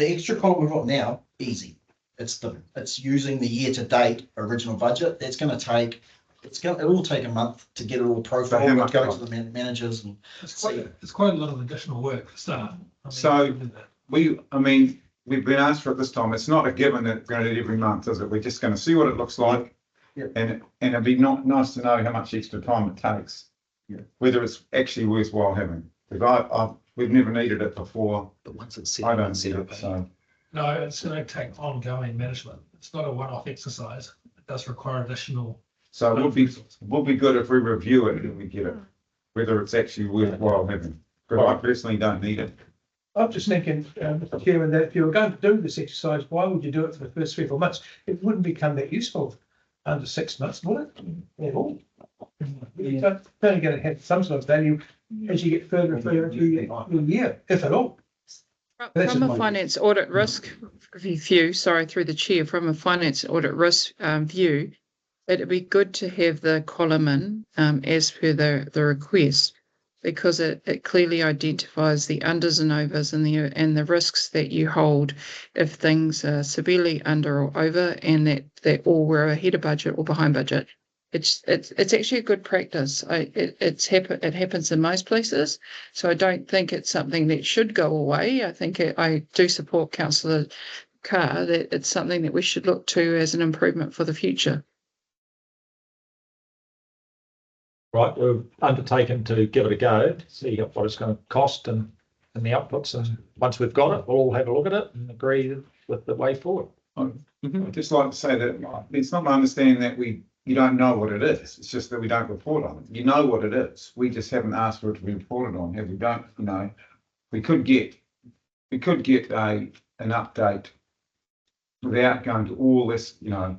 extra column we've got now, easy. It's using the year-to-date original budget. That's going to take it will take a month to get it all So how profiled, much go time? to the managers and It's quite a lot of additional work to start. I mean, So- we've been asked for it this time. It's not a given that we're going to do it every month, is it? We're just going to see what it looks like. Yeah. And it'd be nice to know how much extra time it takes. Yeah. Whether it's actually worthwhile having. Because we've never needed it before. But once it's set I up don't and see set it, up, so. No, it's going to take ongoing management. It's not a one-off exercise. It does require additional. So it would be good if we review it and we get it, whether it's actually worthwhile having. Because I personally don't need it. I'm just thinking, Mr. Chairman, that if you were going to do this exercise, why would you do it for the first 3 or 4 months? It wouldn't become that useful under 6 months, would it? At all. It's only going to have some sort of value as you get further and further into your year, if at all. That's From just a my- finance audit risk view, sorry, through the chair, from a finance audit risk view, it'd be good to have the column in as per the request, because it clearly identifies the unders and overs and the risks that you hold if things are severely under or over, and that all were ahead of budget or behind budget. It's actually a good practice. It happens in most places, so I don't think it's something that should go away. I think I do support Councillor Carr that it's something that we should look to as an improvement for the future. Right, we've undertaken to give it a go, see what it's going to cost and the outputs. And once we've got it, we'll all have a look at it and agree with the way forward. I'd just like to say that it's not my understanding that you don't know what it is. It's just that we don't report on it. You know what it is. We just haven't asked for it to be reported on. Have we don't, we could get an update without going to all this, all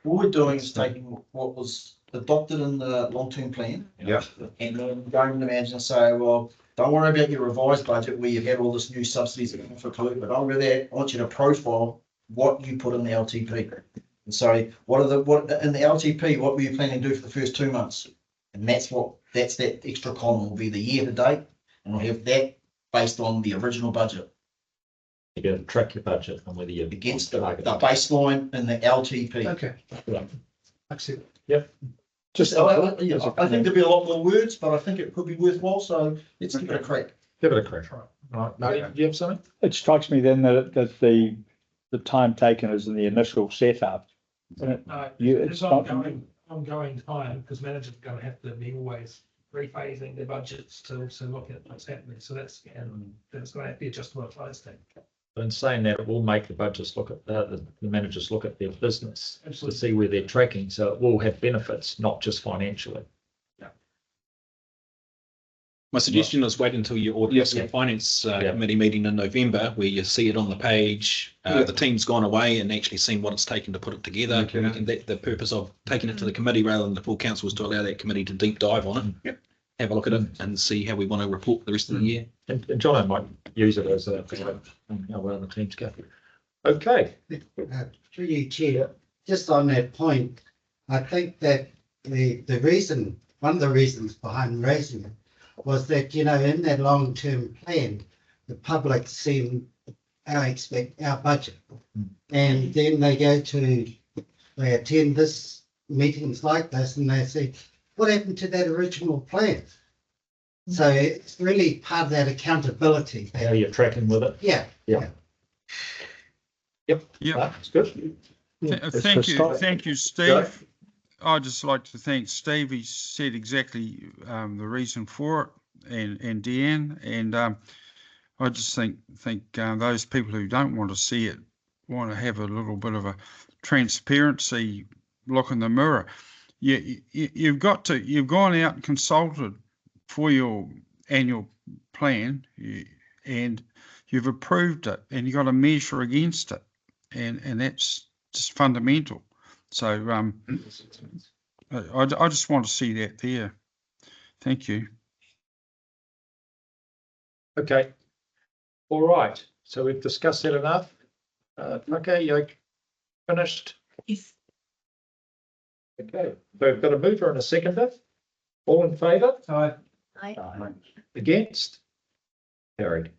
we're doing is taking what was adopted in the long-term plan. Yeah. And then going to the manager and say, well, don't worry about your revised budget where you've had all this new subsidies for collect, but I want you to profile what you put in the LTP. And so what in the LTP, what were you planning to do for the first 2 months? And that's that extra column will be the year to date, and we'll have that based on the original budget You got to track your budget and whether you're against the baseline in the LTP. Okay. Accept. Yep. Just, I think there'll be a lot more words, but I think it could be worthwhile. So let's give it a crack. Give it a crack. Right. No, do you have something? It strikes me then that the time taken is in the initial setup. And No, it's it's not- ongoing time, because managers are going to have to be always rephasing their budgets to also look at what's happening. So that's going to have to be adjustable at close time. In saying that, it will make the budgets look at the managers look at their business to Absolutely. see where they're tracking. So it will have benefits, not just financially. my suggestion is wait until your audit risk and finance committee meeting in November, where you see it on the page. The team's gone away and actually seen what it's taken to put it together. Okay. And the purpose of taking it to the committee rather than the full council is to allow that committee to deep dive on it. Yep. Have a look at it and see how we want to report the rest of the year. And John might use it as how well the teams go. Okay. Through you, Chair, just on that point, I think that one of the reasons behind raising it was that, in that long-term plan, the public seen our budget. And then they attend meetings like this and they say, what happened to that original plan? So it's really part of that accountability. How you're tracking with it. Yeah. Yep. That's good. Thank you, Steve. I'd just like to thank Steve. He said exactly the reason for it, and Deanne. And I just think those people who don't want to see it want to have a little bit of a transparency look in the mirror. You've gone out and consulted for your annual plan, and you've approved it, and you've got to measure against it, and that's just fundamental. So I just want to see that there. Thank you. Okay. All right. So we've discussed that enough. Okay, you're finished. Yes. Okay. So we've got a mover and a seconder. All in favour? Aye. Against? Carried.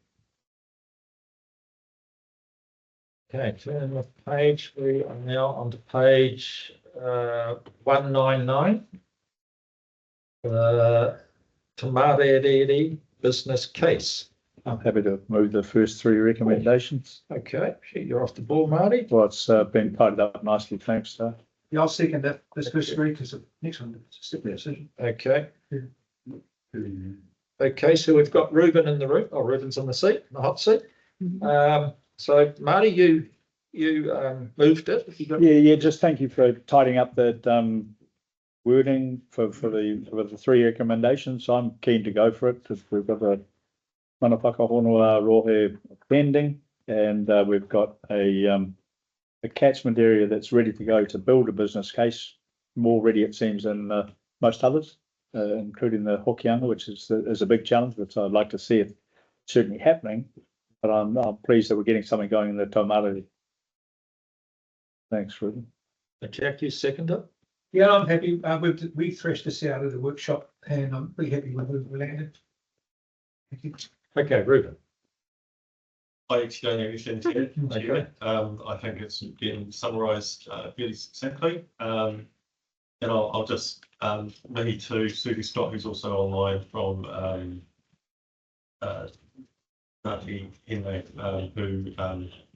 Okay, turn the page. We are now on to page 199. Te Mārere business case. I'm happy to move the first three recommendations. Okay, you're off the ball, Marty. Well, it's been tidied up nicely, thanks. Yeah, I'll second that, this first three, because the next one, it's a simple decision. Okay. Okay, so we've got Ruben in the room. Oh, Ruben's on the seat, the hot seat. So Marty, you moved it. Yeah, just thank you for tidying up that wording for the three recommendations. I'm keen to go for it because we've got a Manapaka Honua Rohe pending, and we've got a catchment area that's ready to go to build a business case, more ready it seems than most others, including the Hokianga, which is a big challenge, which I'd like to see it certainly happening. But I'm pleased that we're getting something going in the Taumata. Thanks, Ruben. Jack, you second it? Yeah, I'm happy. We threshed this out at the workshop, and I'm pretty happy with where we landed. Thank you. Okay, Ruben. I actually don't have anything to add. Okay. I think it's been summarised fairly succinctly. And I'll just maybe to Susie Scott, who's also online from Henley, who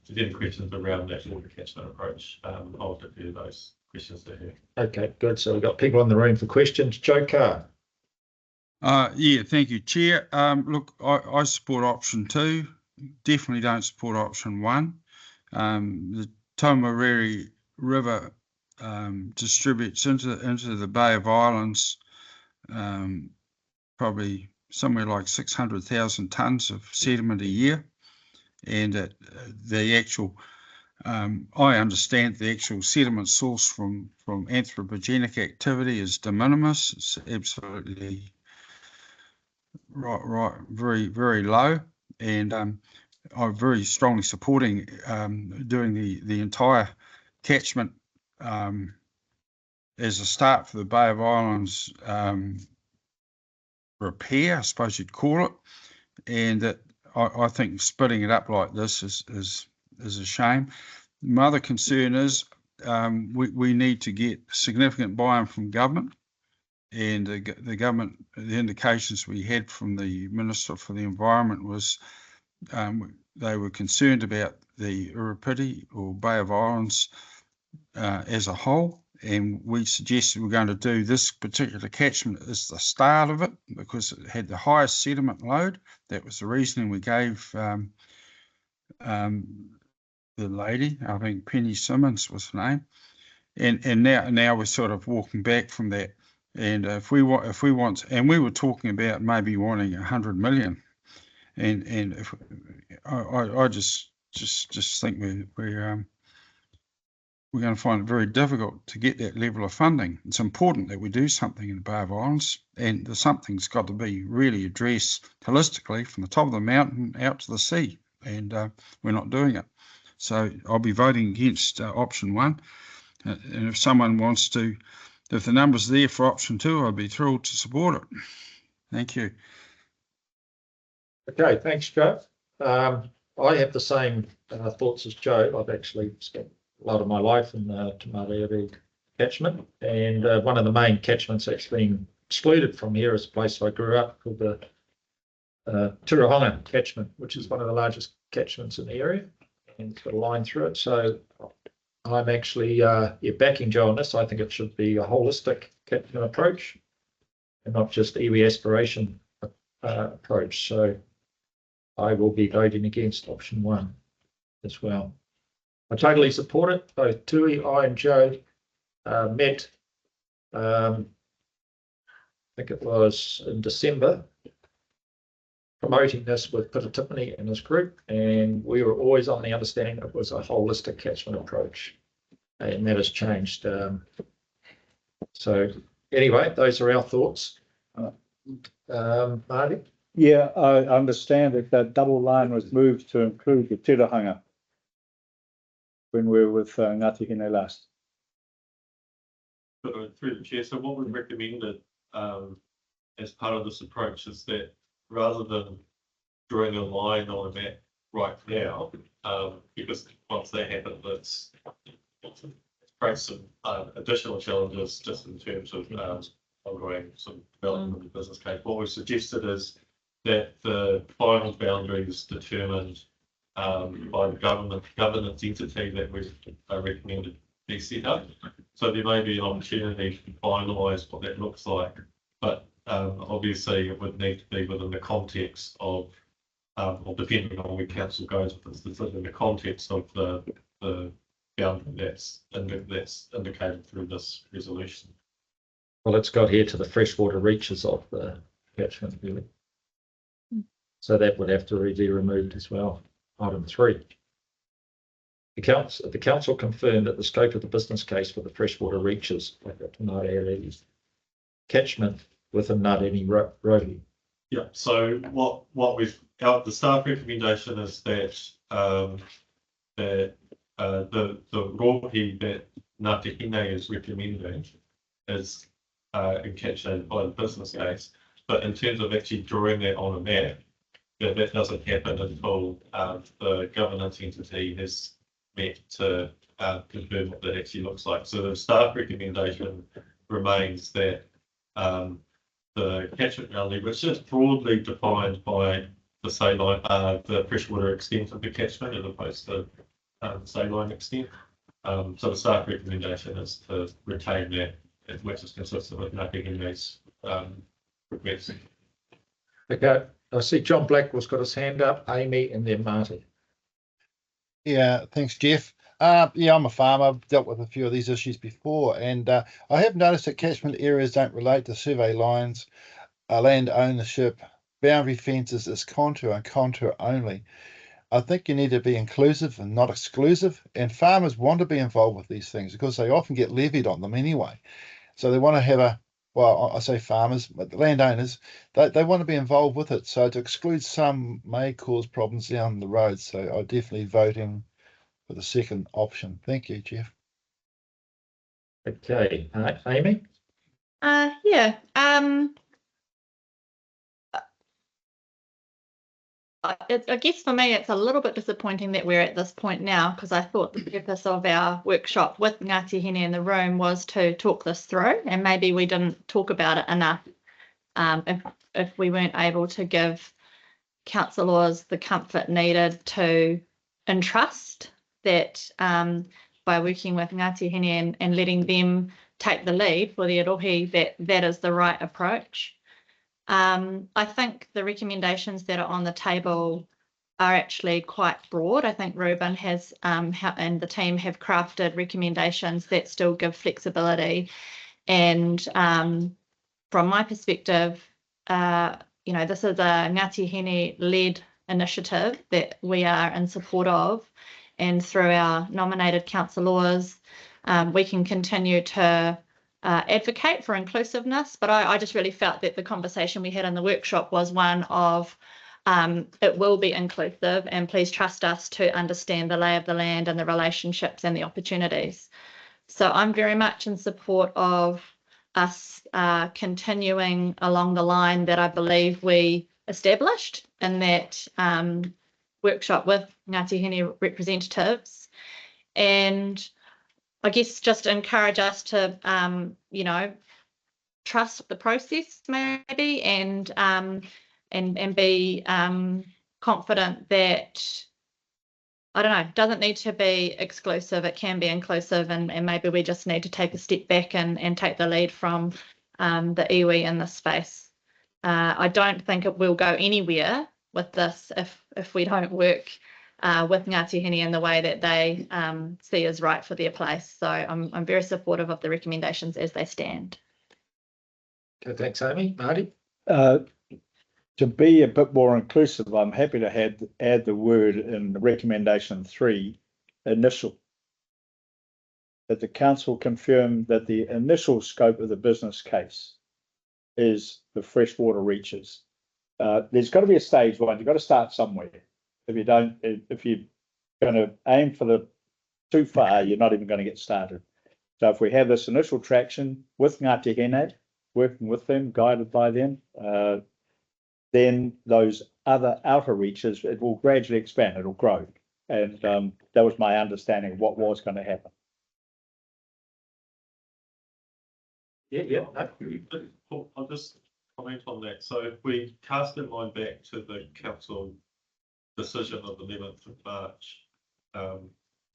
did any questions around that water catchment approach. I'll defer those questions to her. Okay, good. So we've got people in the room for questions. Joe Carr. Yeah, thank you, Chair. Look, I support option 2. Definitely don't support option 1. The Taumarere River distributes into the Bay of Islands probably somewhere like 600,000 tonnes of sediment a year, and the actual I understand the actual sediment source from anthropogenic activity is de minimis. It's absolutely right, very, very low, and I'm very strongly supporting doing the entire catchment as a start for the Bay of Islands repair, I suppose you'd call it, and that I think splitting it up like this is a shame. My other concern is we need to get significant buy-in from government. And the government, the indications we had from the Minister for the Environment was they were concerned about the Urupiti or Bay of Islands as a whole. And we suggested we're going to do this particular catchment as the start of it because it had the highest sediment load. That was the reasoning we gave the lady, I think Penny Simmons was her name. And now we're sort of walking back from that. And if we want, and we were talking about maybe wanting 100 million, and if I just think we're going to find it very difficult to get that level of funding. It's important that we do something in the Bay of Islands, and the something's got to be really addressed holistically from the top of the mountain out to the sea, and we're not doing it. So I'll be voting against option 1, and if someone wants to. If the number's there for option 2, I'd be thrilled to support it. Thank you. Okay, thanks, Joe. I have the same thoughts as Joe. I've actually spent a lot of my life in the Te Mārere catchment, and one of the main catchments that's been excluded from here is a place I grew up called the Turahonga catchment, which is one of the largest catchments in the area, and it's got a line through it. So I'm actually backing Joe on this. I think it should be a holistic catchment approach and not just iwi aspiration approach. So I will be voting against option 1 as well. I totally support it. Both Tui, I and Joe met, I think it was in December, promoting this with Peter Tiffany and his group, and we were always on the understanding it was a holistic catchment approach, and that has changed. So anyway, those are our thoughts. Marty? Yeah, I understand that that double line was moved to include the Turahanga when we were with Ngāti Hine last. Through the chair, so what we recommended as part of this approach is that rather than drawing a line on a map right now, because once that happens, it's creates some additional challenges just in terms of ongoing sort of development of the business case. What we've suggested is that the final boundary is determined by the governance entity that we've recommended be set up. So there may be an opportunity to finalise what that looks like, but obviously it would need to be within the context of, or depending on where council goes with this, in the context of the boundary that's indicated through this resolution. Well, it's got here to the freshwater reaches of the catchment, really. So that would have to be removed as well. Item 3. The council confirmed that the scope of the business case for the freshwater reaches catchment within Ngāti Rohi. Yeah, so what we've the staff recommendation is that the rohi that Ngāti Hine is recommending is encapsulated by the business case, but in terms of actually drawing that on a map, that doesn't happen until the governance entity has met to confirm what that actually looks like. So the staff recommendation remains that the catchment boundary, which is broadly defined by the saline, the freshwater extent of the catchment as opposed to saline extent. So the staff recommendation is to retain that, which is consistent with Ngāti Hine's request. Okay, I see John Blackwell's got his hand up, Amy, and then Marty. Yeah, thanks, Jeff. Yeah, I'm a farmer. I've dealt with a few of these issues before, and I have noticed that catchment areas don't relate to survey lines, land ownership, boundary fences is contour and contour only. I think you need to be inclusive and not exclusive, and farmers want to be involved with these things because they often get levied on them anyway. So they want to have well, I say farmers, but the landowners, they want to be involved with it. So to exclude some may cause problems down the road. So I'm definitely voting for the second option. Thank you, Jeff. Okay, Amy? Yeah. I guess for me, it's a little bit disappointing that we're at this point now, because I thought the purpose of our workshop with Ngāti Hine in the room was to talk this through, and maybe we didn't talk about it enough. If we weren't able to give councillors the comfort needed to entrust that by working with Ngāti Hine and letting them take the lead for the rohi, that is the right approach. I think the recommendations that are on the table are actually quite broad. I think Ruben has and the team have crafted recommendations that still give flexibility. And from my perspective, this is a Ngāti Hine led initiative that we are in support of. And through our nominated councillors, we can continue to advocate for inclusiveness, but I just really felt that the conversation we had in the workshop was one of it will be inclusive, and please trust us to understand the lay of the land and the relationships and the opportunities. So I'm very much in support of us continuing along the line that I believe we established in that workshop with Ngāti Hine representatives, and I guess just encourage us to, trust the process maybe, and be confident that, I don't know, doesn't need to be exclusive. It can be inclusive, and maybe we just need to take a step back and take the lead from the iwi in this space. I don't think it will go anywhere with this if we don't work with Ngāti Hine in the way that they see as right for their place. So I'm very supportive of the recommendations as they stand. Okay, thanks, Amy. Marty? To be a bit more inclusive, I'm happy to add the word in recommendation 3, initial. That the council confirmed that the initial scope of the business case is the freshwater reaches. There's got to be a stage one. You've got to start somewhere. If you're going to aim for too far, you're not even going to get started. So if we have this initial traction with Ngāti Hine, working with them, guided by them, then those other outer reaches, it will gradually expand, it'll grow. And that was my understanding of what was going to happen. Yeah. I'll just comment on that. So if we cast our mind back to the council decision of the 11th of March,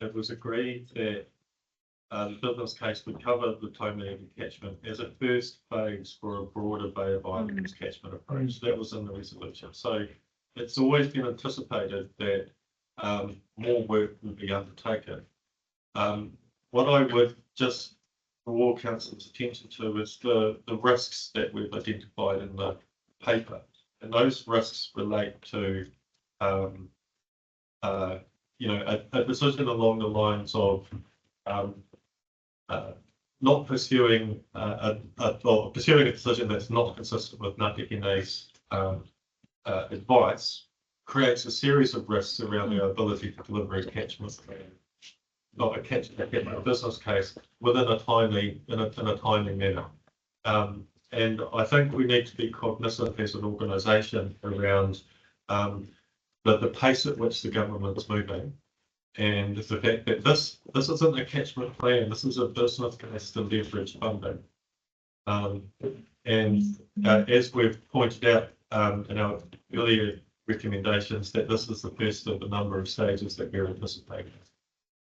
it was agreed that the business case would cover the Taumata catchment as a first phase for a broader Bay of Islands catchment approach. That was in the resolution. So it's always been anticipated that more work will be undertaken. What I would just draw council's attention to is the risks that we've identified in the paper, and those risks relate to a decision along the lines of not pursuing pursuing a decision that's not consistent with Ngāti Hine's advice creates a series of risks around our ability to deliver a catchment plan, not a catchment, a business case within a timely manner. And I think we need to be cognizant as an organisation around the pace at which the government's moving, and the fact that this isn't a catchment plan, this is a business case to leverage funding. As we've pointed out in our earlier recommendations, that this is the first of a number of stages that we're anticipating.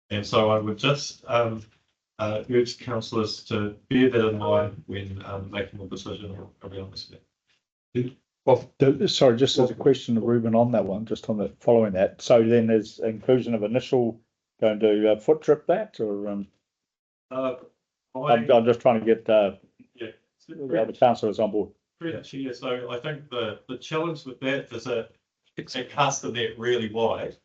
And so I would just urge councillors to bear that in mind when making a decision around this. Well, sorry, just as a question to Ruben on that one, just on the following that. So then is inclusion of initial going to foot trip that, or I'm just trying to get the other councillors on board. Yeah, so I think the challenge with that is that it casts the net really wide,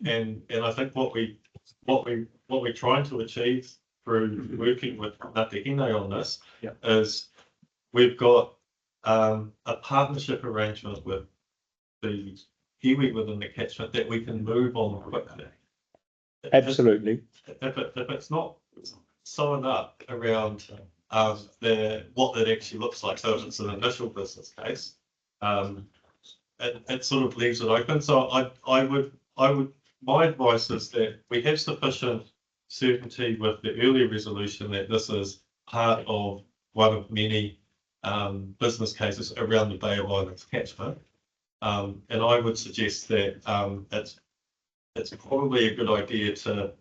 and I think what we're trying to achieve through working with Ngāti Hine on this is we've got a partnership arrangement with the iwi within the catchment that we can move on quickly. Absolutely. If it's not sewn up around what that actually looks like, so if it's an initial business case, it sort of leaves it open. So I would my advice is that we have sufficient certainty with the earlier resolution that this is part of one of many business cases around the Bay of Islands catchment, and I would suggest that it's probably a good idea to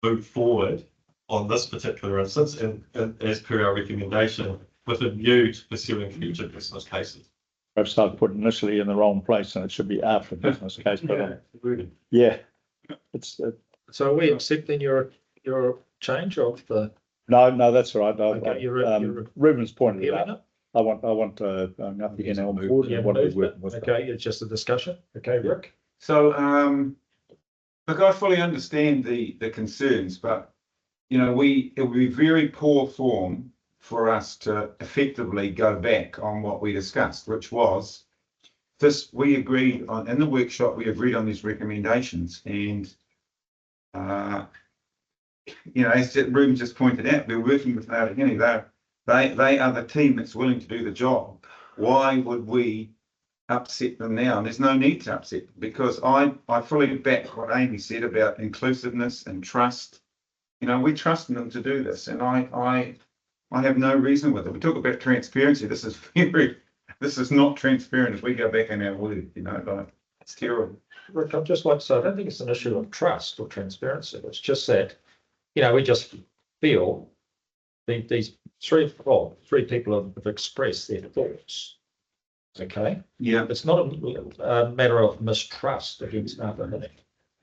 move forward on this particular instance, and as per our recommendation, with a view to pursuing future business cases. Perhaps I've put initially in the wrong place, and it should be after business case. But it's. So are we accepting your change of the? No, that's all right. Okay, Ruben's pointed it out. I want Ngāti Hine on board. Yeah, okay, it's just a discussion. Okay, Rick. So look, I fully understand the concerns, but it would be very poor form for us to effectively go back on what we discussed, which was this. We agreed on in the workshop. We agreed on these recommendations, and as Ruben just pointed out, we're working with Ngāti Hine. They are the team that's willing to do the job. Why would we upset them now? And there's no need to upset them, because I fully back what Amy said about inclusiveness and trust. We trust them to do this, and I have no reason with it. We talk about transparency. This is not transparent if we go back in our word. It's terrible. Rick, I'd just like to say, I don't think it's an issue of trust or transparency. It's just that, we just feel these three people have expressed their thoughts. Okay. Yeah. It's not a matter of mistrust against Ngāti Hine.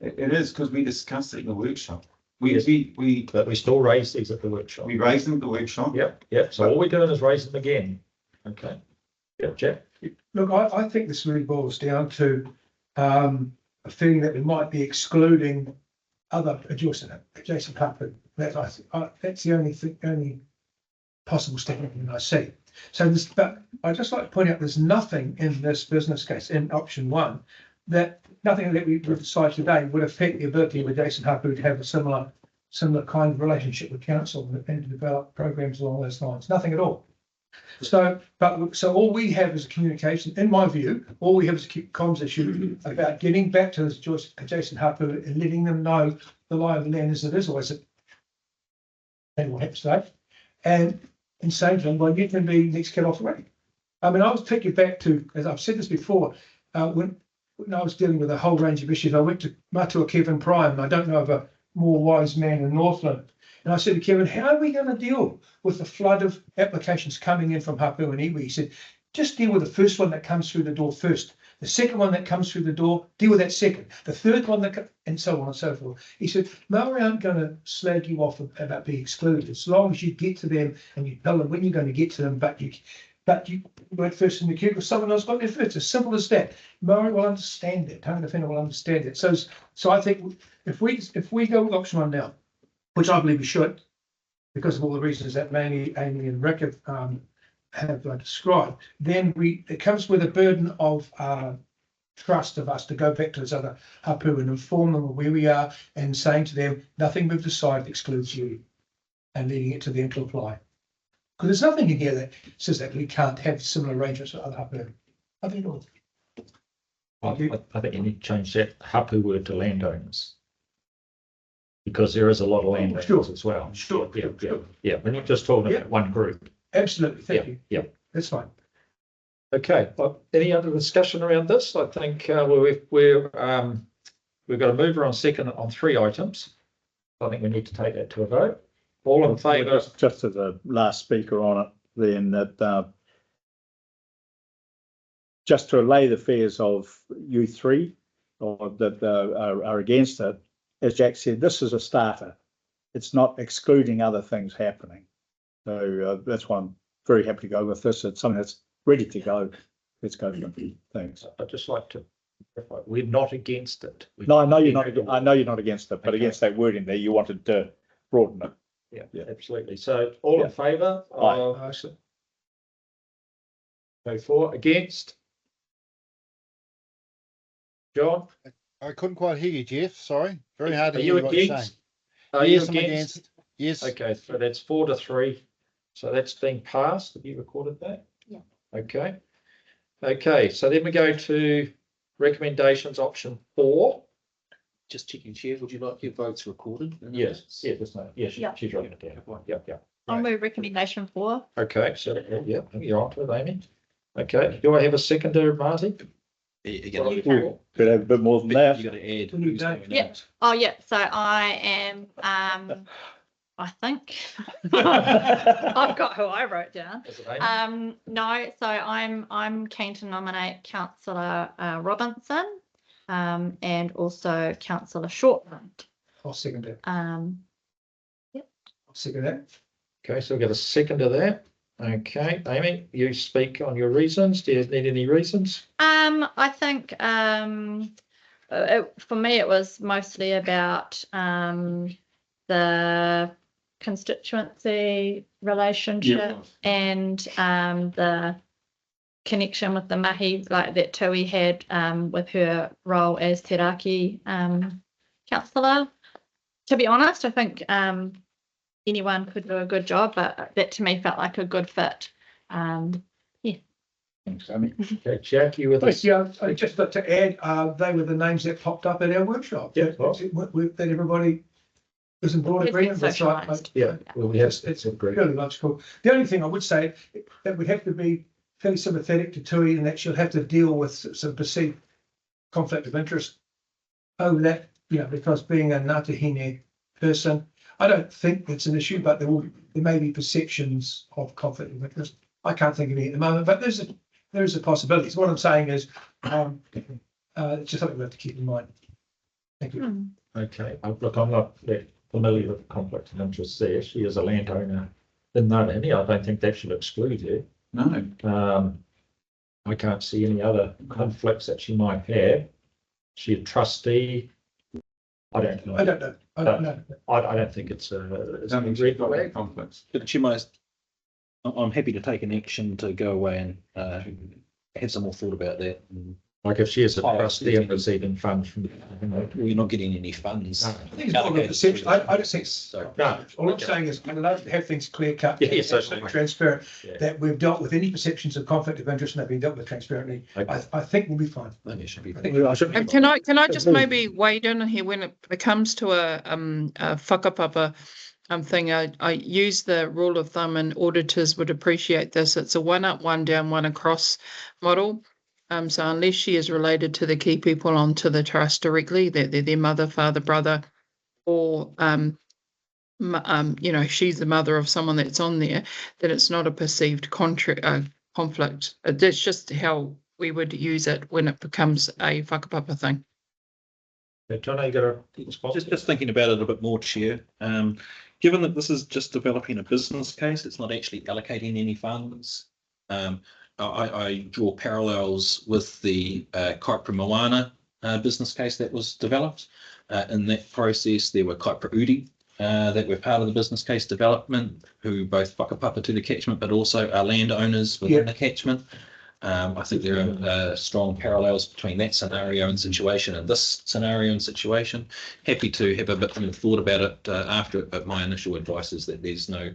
It is, because we discussed it in the workshop. But we still raise these at the workshop. We raised them at the workshop. Yep. So all we're doing is raising them again. Okay. Yeah, Jack. Look, I think this really boils down to a feeling that we might be excluding other adjacent hapu. That's the only possible statement I see. So but I'd just like to point out there's nothing in this business case in option 1 nothing that we decide today would affect the ability of adjacent hapu to have a similar kind of relationship with council and to develop programs along those lines. Nothing at all. So all we have is a communication. In my view, all we have is a comms issue about getting back to this adjacent hapu and letting them know the lie of the land as it is, or as it will have to say, and and saying to them, well, you can be next kid off the rank. I mean, I was taking back to, as I've said this before, when I was dealing with a whole range of issues, I went to Matua Kevin Prime. I don't know of a more wise man in Northland. And I said to Kevin, how are we going to deal with the flood of applications coming in from Hapu and Iwi? He said, just deal with the first one that comes through the door first. The second one that comes through the door, deal with that second. The third one and so on and so forth. He said, Maori aren't going to slag you off about being excluded as long as you get to them and you tell them when you're going to get to them, but you weren't first in the queue because someone else got there first. As simple as that. Maori will understand that. Tangata Whenua will understand it. So I think if we go with option one now, which I believe we should, because of all the reasons that Amy and Rick have described, then it comes with a burden of trust of us to go back to those other hapu and inform them of where we are and saying to them, nothing we've decided excludes you, and leading it to them to apply. Because there's nothing in here that says that we can't have similar arrangements with other hapu. I think it I think you need to change that hapu word to landowners. Because there is a lot of landowners as well. Sure. Yeah. We're not just talking about one group. Absolutely. Thank you. Yeah. That's fine. Okay. Any other discussion around this? I think we've got a mover on second on 3 items. I think we need to take that to a vote. All in favour? Just to the last speaker on it, then that just to allay the fears of you 3 or that are against it. As Jack said, this is a starter. It's not excluding other things happening. So that's why I'm very happy to go with this. It's something that's ready to go. Let's go for it. Thanks. I'd just like to clarify, we're not against it. No, I know you're not. I know you're not against it, but against that wording there, you wanted to broaden it. Yeah, absolutely. So all in favour? Go for, against? John? I couldn't quite hear you, Jeff. Sorry. Very hard to Are hear you what you're saying. against? Are Yes, you I'm against. Yes. Okay, so that's 4-3. So that's been passed. Have you recorded that? Yeah. Okay. Okay, so then we go to recommendations option 4. Just checking, Chair, would you like your votes recorded? Yes, yes, Yeah. she's writing it down. Yep. I'll move recommendation 4. Okay, so yeah, you're on to it, Amy. Okay, do I have a seconder, Marty? You Could have a bit more than that. got to add. Who's going Yeah. Oh, yeah. So I am, I think I've got who I wrote down. Is it Amy? No, so I'm keen to nominate Councillor Robinson, and also Councillor Shortland. I'll second that. Yep. I'll second that. Okay, so we've got a seconder there. Okay, Amy, you speak on your reasons. Do you need any reasons? I think for me it was mostly about the constituency relationship and the connection with the mahi, like that Tui had with her role as Te Raki councillor. To be honest, I think anyone could do a good job, but that to me felt like a good fit. Thanks, Amy. Okay, Jack, you with us? Yeah, I just got to add, they were the names that popped up at our workshop. Yeah, that everybody was in broad It's been agreement with. socialised. Yeah, well, we have, It's really logical. The only thing I would say that we'd have to be fairly sympathetic to Tui and that she'll have to deal with some perceived conflict of interest over that, because being a Ngāti person, I don't think it's an issue, but there may be perceptions of conflict of interest. I can't think of any at the moment, but there is a possibility. So what I'm saying is, it's just something we have to keep in mind. Thank you. okay. Look, I'm not that familiar with the conflict of interest there. She is a landowner in Ngāti. I don't think that should exclude her. No. I can't see any other conflicts that she might have. She's a trustee. I don't know. I don't know. I don't think it's a red flag. Conflicts. But you might, I'm happy to take an action to go away and have some more thought about that. Like if she is a trustee and receiving funds from, well, you're not getting any funds. I think it's more of a perception. I don't think so. No, all I'm saying is I'd love to have things clear cut, transparent, that we've dealt with any perceptions of conflict of interest and they've been dealt with transparently. I think we'll be fine. Maybe it should be. And can I just maybe wade in here when it comes to a whakapapa thing. I use the rule of thumb, and auditors would appreciate this. It's a 1 up, 1 down, 1 across model. So unless she is related to the key people onto the trust directly, that they're their mother, father, brother, or she's the mother of someone that's on there, then it's not a perceived conflict. That's just how we would use it when it becomes a whakapapa thing. Tony, you got a response? Just thinking about it a bit more, Chair. Given that this is just developing a business case, it's not actually allocating any funds. I draw parallels with the Kaipara Moana business case that was developed. In that process, there were Kaipara Uri that were part of the business case development, who both whakapapa to the catchment, but also are landowners within the catchment. I think there are strong parallels between that scenario and situation and this scenario and situation. Happy to have a bit more thought about it after it, but my initial advice is that there's no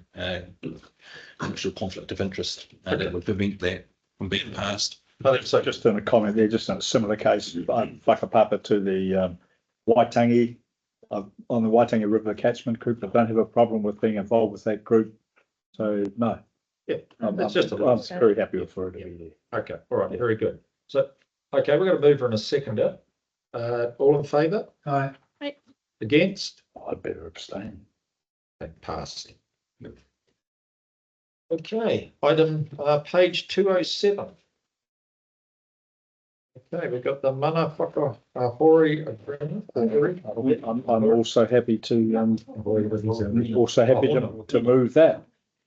initial conflict of interest that would prevent that from being passed. I think so. Just in a comment there, just in a similar case, whakapapa to the Waitangi on the Waitangi River catchment group. I don't have a problem with being involved with that group. So no. Yeah, I'm very happy for it to be there. Okay, all right, very good. So, okay, we're going to move on a seconder. All in favour? Aye. Against? I'd better abstain. Passed. Okay, item page 207. Okay, we've got the mana whakahori agreement. I'm also happy to to move that.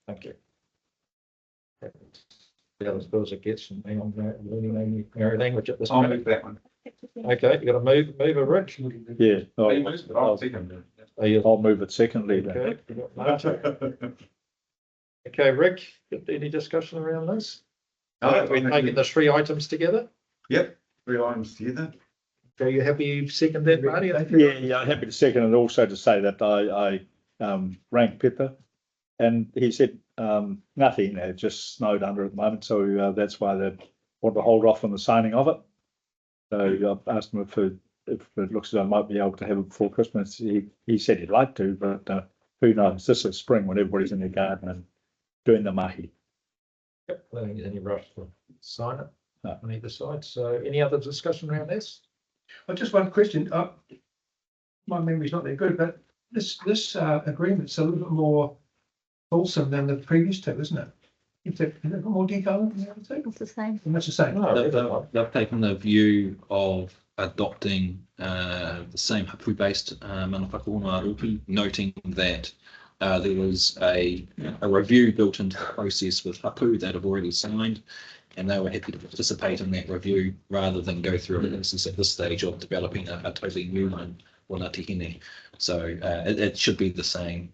Thank you. The other bills it gets from me on learning our language at this I'll moment. move that one. Okay, you got to move it, Rich? Yeah. I'll I'll move it secondly then. Okay, we got Martin. Okay, Rick, any discussion around this? We're taking the 3 items together? Yep, 3 items together. Are you happy you second that, Marty? Yeah, happy to second, and also to say that I rang Pippa and he said nothing, it just snowed under at the moment, so that's why they want to hold off on the signing of it. So I've asked him if it looks as though I might be able to have it before Christmas. He said he'd like to, but who knows? This is spring when everybody's in their garden and doing the mahi. Yep, I don't think there's any rush to sign it on either side. So any other discussion around this? Just one question. My memory's not that good, but this agreement's a little bit more fulsome than the previous two, isn't it? Is it got more detail in the other two? It's the same. Much the same. They've taken the view of adopting the same hapu-based mana whakaona, noting that there was a review built into the process with hapu that have already signed, and they were happy to participate in that review rather than go through a process at this stage of developing a totally new one or ngāti hine. So it should be the same.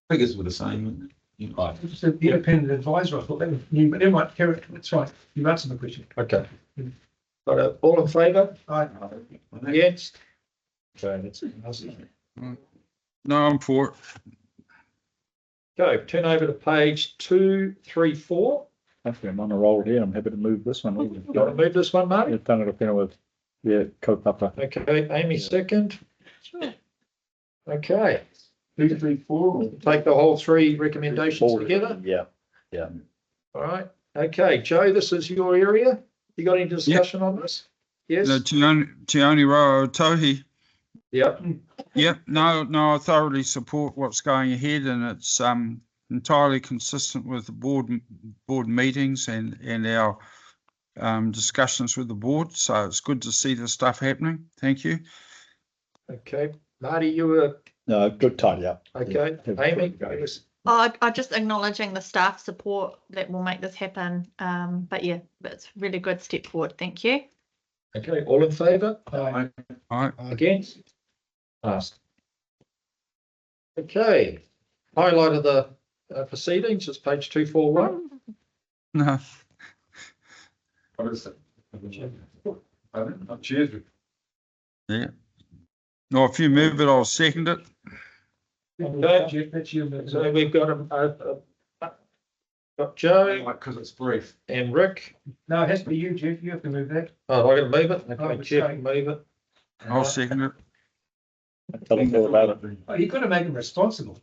Figures were the same. Just the independent advisor, I thought that was new, but never mind, Kerry, that's right. You've answered the question. Okay. But all in favour? Aye. Against? Okay, that's No, I'm for it. go. Turn over to page 234. Hopefully I'm on a roll here. I'm happy to move this one. You want to move this one, Marty? I've done it up with kaupapa. Okay, Amy second. Sure. Okay, 2, 3, 4. take the whole 3 recommendations together. Yeah. All right. Okay, Joe, this is your area. You got any discussion on this? Yes. The Te Aotearoa Tohi. Yep. Yep, no, I thoroughly support what's going ahead, and it's entirely consistent with the board meetings and our discussions with the board. So it's good to see this stuff happening. Thank you. Okay, Marty, you were No, good tidy up. okay. Yeah. Amy, I'm just acknowledging the staff support that will make this happen. But yeah, it's a really good step forward. Thank you. okay. All in favour? All right. Against? Passed. Okay. Highlight of the proceedings is page 241. No. What is it? Cheers. Yeah. No, if you move it, I'll second it. Okay. So we've got got Joe Because it's brief. and Rick. No, it has to be you, Jeff. You have to move that. Oh, I got to move it. Oh, Okay, it's Jeff, okay. move it. I'll second it. Tell them all about it. Oh, you've got to make them responsible.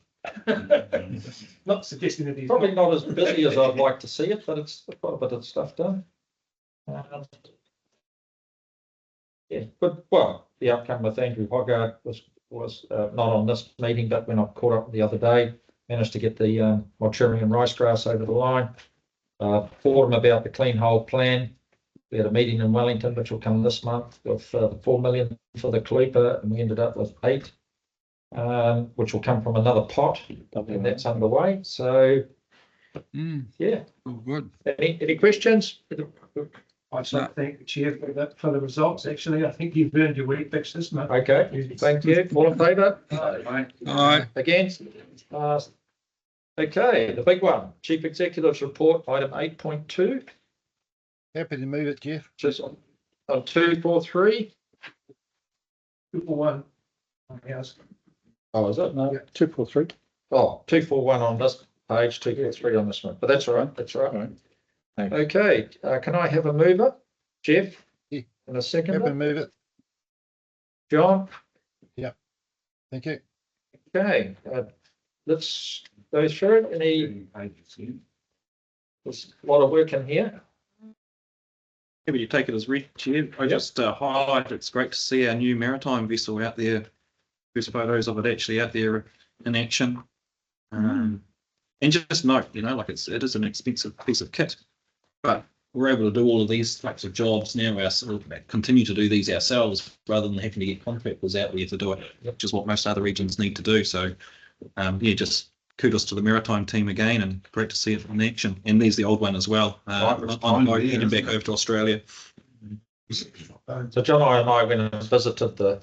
Not suggesting that he's. Probably not as busy as I'd like to see it, but it's got a bit of stuff done. Yeah, but well, the outcome with Andrew Hogarth was not on this meeting, but when I caught up the other day, managed to get the Monturian ricegrass over the line. For him about the clean hole plan. We had a meeting in Wellington, which will come this month, with 4 million for the Kalipa, and we ended up with 8, which will come from another pot, and that's underway. So, yeah. Oh, good. Any questions? I just like to thank the chair for the results. Actually, I think you've earned your week fix this month. Okay, thank you. All in favour? Aye. Against? Okay, the big one, Chief Executive's report, item 8.2. Happy to move it, Jeff. Just on 243. 241. Yes. Oh, is it? No, 243. Oh, 241 on this page, 243 on this one, but that's all right. That's all right. Thanks. Okay, can I have a mover? Jeff? Yeah. And a second? Happy to move it. John? Thank you. Okay, let's go through it. There's a lot of work in here. Maybe you take it as read, Chair. I just highlight it's great to see our new maritime vessel out there. There's photos of it actually out there in action. And just note, like it is an expensive piece of kit, but we're able to do all of these types of jobs now ourselves, continue to do these ourselves rather than having to get contractors out there to do it, which is what most other regions need to do. So, just kudos to the maritime team again, and great to see it in action. And there's the old one as well. I'm heading back over to Australia. So John and I went and visited the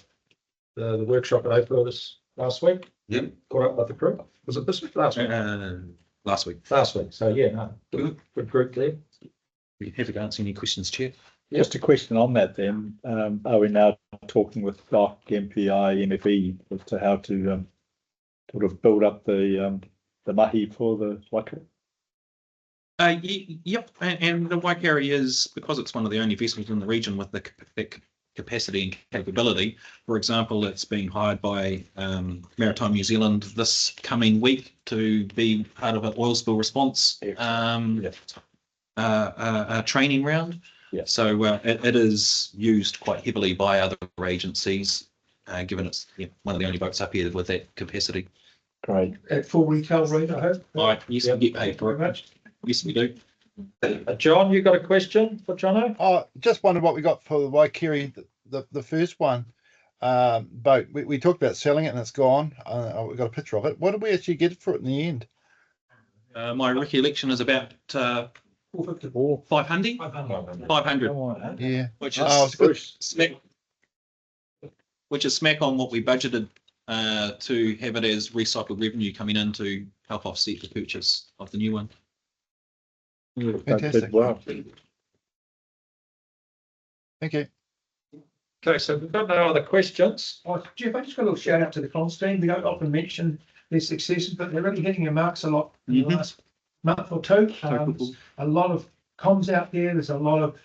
workshop at Oakville this last week. Yep. Caught up with the crew. Was it this week? Last week? Last week. Last week. So yeah, no, good group there. We have to answer any questions, Chair. Just a question on that then. Are we now talking with DOC, MPI, MFE as to how to sort of build up the mahi for the Waikato? Yep, and the Waikari is, because it's one of the only vessels in the region with the capacity and capability. For example, it's being hired by Maritime New Zealand this coming week to be part of an oil spill response training round. Yeah. So it is used quite heavily by other agencies, given it's one of the only boats up here with that capacity. Great. At full retail rate, I hope. Yes, we get paid for it. Yes, we do. John, you got a question for Jono? Oh, just wondered what we got for the Waikiri, the first one boat. We talked about selling it and it's gone. We got a picture of it. What did we actually get for it in the end? My recollection is about 454. 500. 500. Yeah. Which is smack on what we budgeted to have it as recycled revenue coming in to help offset the purchase of the new one. Fantastic. Wow. Thank you. Okay, so we've got no other questions. Oh, Jeff, I just got a little shout out to the comms team. We don't often mention their successes, but they're really hitting their marks a lot in the last month or two. A lot of comms out there. There's a lot of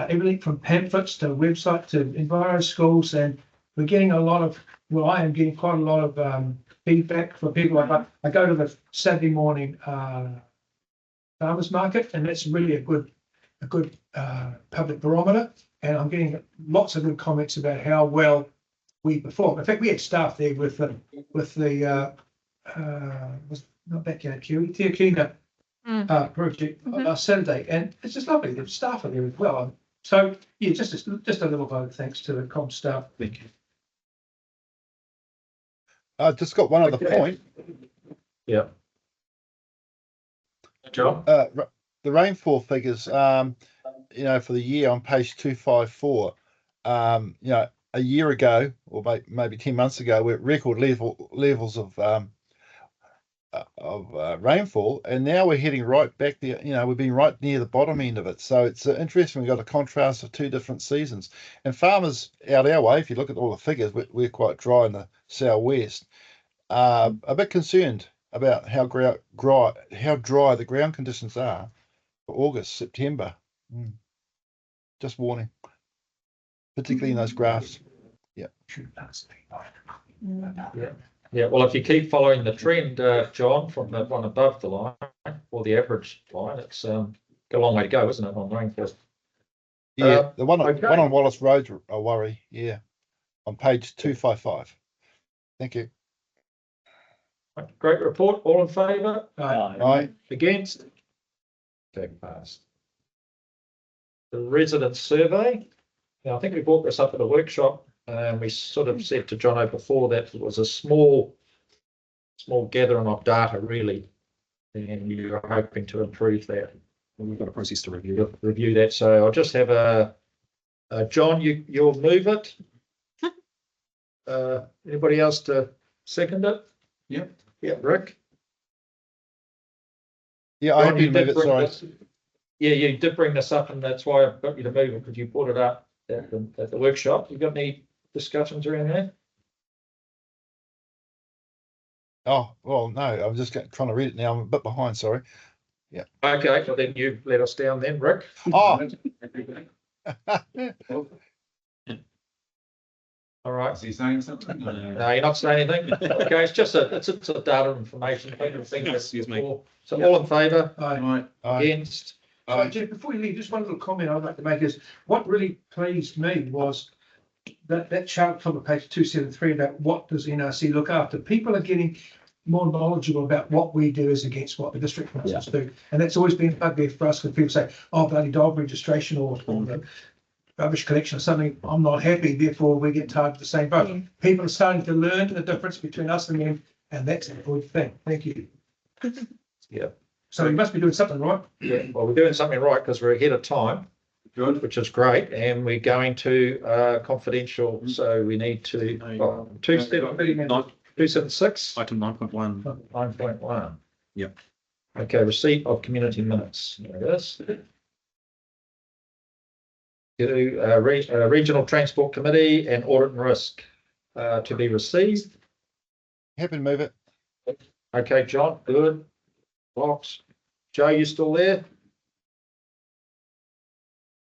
everything from pamphlets to website to enviro schools, and we're getting a lot of, well, I am getting quite a lot of feedback from people. I go to the Saturday morning farmers market, and that's really a good public barometer. And I'm getting lots of good comments about how well we perform. In fact, we had staff there with the not Backyard Kiwi, Te Akina project last Saturday, and it's just lovely. The staff are there as well. So yeah, just a little vote of thanks to the com staff. Thank you. I just got one other point. Yeah. John? The rainfall figures, for the year on page 254, a year ago, or maybe 10 months ago, we're at record levels of rainfall, and now we're heading right back there. We've been right near the bottom end of it. So it's interesting. We've got a contrast of two different seasons. And farmers out our way, if you look at all the figures, we're quite dry in the southwest. A bit concerned about how dry the ground conditions are for August, September. Just warning, particularly in those graphs. Yeah. Yeah, well, if you keep following the trend, John, from the one above the line or the average line, it's got a long way to go, isn't it, on rainfall? Yeah, the one okay. on Wallace Road's a worry. Yeah, on page 255. Thank you. Great report. All in favour? Aye. Against? Okay, passed. The resident survey. Now, I think we brought this up at a workshop. We sort of said to Jono before that it was a small gathering of data, really, and you're hoping to improve that. We've got a process to review. Review that. So I'll just have John, you'll move it. Anybody else to second it? Yep. Yeah, Rick. Yeah, I John, have you to move did it. bring Sorry. this- Yeah, you did bring this up, and that's why I've got you to move it, because you brought it up at the workshop. You got any discussions around that? Oh, well, no, I'm just trying to read it now. I'm a bit behind. Sorry. Yeah. Okay, well then you let us down then, Rick. Oh. All right. Is he saying something? No, you're not saying anything. Okay, it's just a data information thing. Excuse me. So all in favour? Aye. Against? Jeff, before you leave, just one little comment I'd like to make is, what really pleased me was that chart from page 273 about what does NRC look after. People are getting more knowledgeable about what we do as against what the district councils do. And that's always been a bugbear for us, when people say, oh, bloody dog registration or the rubbish collection or something. I'm not happy, therefore we get tired of the same boat. People are starting to learn the difference between us and them, and that's a good thing. Thank you. Yeah. So we must be doing something right. Yeah, well, we're doing something right because we're ahead of time. Good. Which is great, and we're going to confidential, so we need to 276. Item 9.1. 9.1. Yep. Okay, receipt of community minutes. There it is. To Regional Transport Committee and Audit and Risk to be received. Happy to move it. Okay, John, good. Box. Joe, you still there?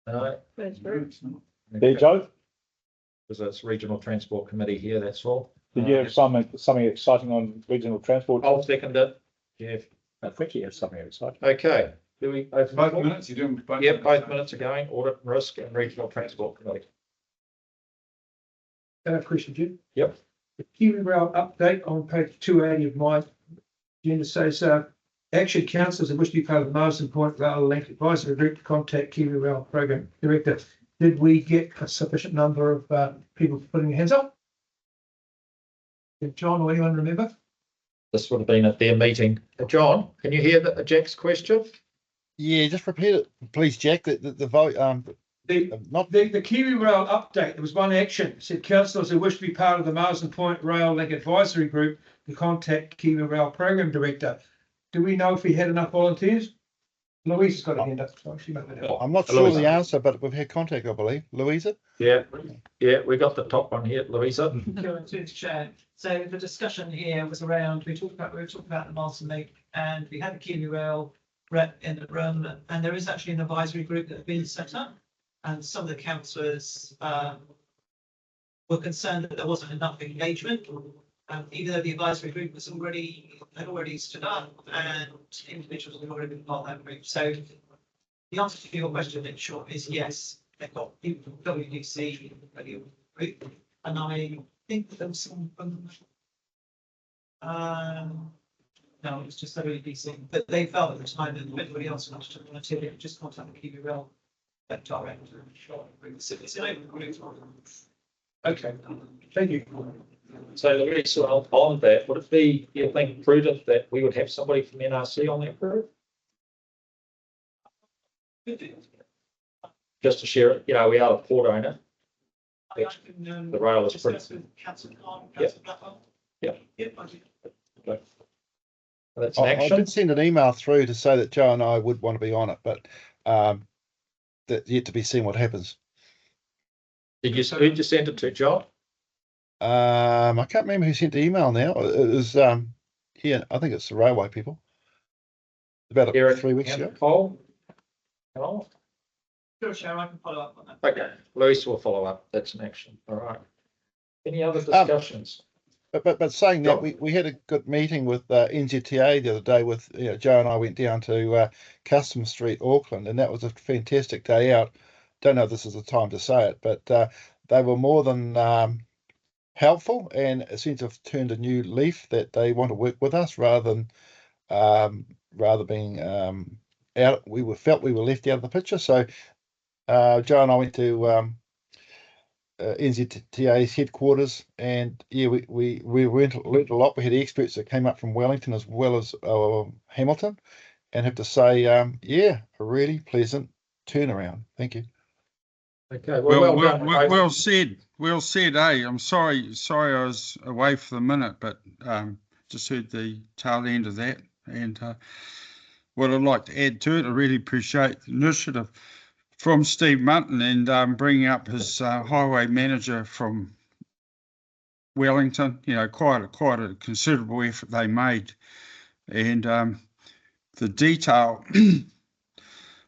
No. There, Joe. Because it's Regional Transport Committee here, that's all. Did you have something exciting on regional transport? I'll second it. Jeff. I think you have something exciting. Okay. Do we open Both minutes, you're doing both? Yep, both minutes are going. Audit and Risk and Regional Transport Committee. Question, Jim. Yep. The Kiwi Rail update on page 280 of my agenda says, action councillors who wish to be part of the Marsden Point Rail Link Advisory Group to contact Kiwi Rail Program Director. Did we get a sufficient number of people putting their hands up? Did John or anyone remember? This would have been at their meeting. John, can you hear Jack's question? Yeah, just repeat it, please, Jack. The vote. The Kiwi Rail update. There was one action. It said councillors who wish to be part of the Marsden Point Rail Link Advisory Group to contact Kiwi Rail Program Director. Do we know if he had enough volunteers? Louisa's got a hand up. So she might know. I'm not sure the answer, but we've had contact, I believe. Louisa? Yeah, we got the top one here, Louisa. Chair. So the discussion here was around, we were talking about the Marsden Link, and we had a Kiwi Rail rep in the room, and there is actually an advisory group that had been set up, and some of the councillors were concerned that there wasn't enough engagement, even though the advisory group had already stood up, and individuals had already been part of that group. So the answer to your question in short is yes, they've got people from WDC group, and I think there was some from no, it was just WDC, but they felt at the time that if anybody else wanted to volunteer, they could just contact the Kiwi Rail director. Okay, thank you. So Louisa, on that, would it be, you think, prudent that we would have somebody from NRC on that group? Just to share it, we are the port owner. The rail is pretty. Yeah. Okay. That's an I action. did send an email through to say that Joe and I would want to be on it, but that's yet to be seen what happens. Who'd you send it to, John? I can't remember who sent the email now. It was here. I think it's the railway people. About 3 weeks ago. Cole? Sure, Chair, I can follow up on that. Okay, Louisa will follow up. That's an action. All right. Any other discussions? But saying that, we had a good meeting with NZTA the other day with, Joe and I went down to Customs Street, Auckland, and that was a fantastic day out. Don't know if this is the time to say it, but they were more than helpful, and it seems to have turned a new leaf that they want to work with us rather than being out. Felt we were left out of the picture. So Joe and I went to NZTA's headquarters, and we learned a lot. We had experts that came up from Wellington as well as Hamilton, and have to say, a really pleasant turnaround. Thank you. Okay, well done. Well said. Well said. I'm sorry I was away for the minute, but just heard the tail end of that. And what I'd like to add to it, I really appreciate the initiative from Steve Mutton and bringing up his highway manager from Wellington. Quite a considerable effort they made, and the detail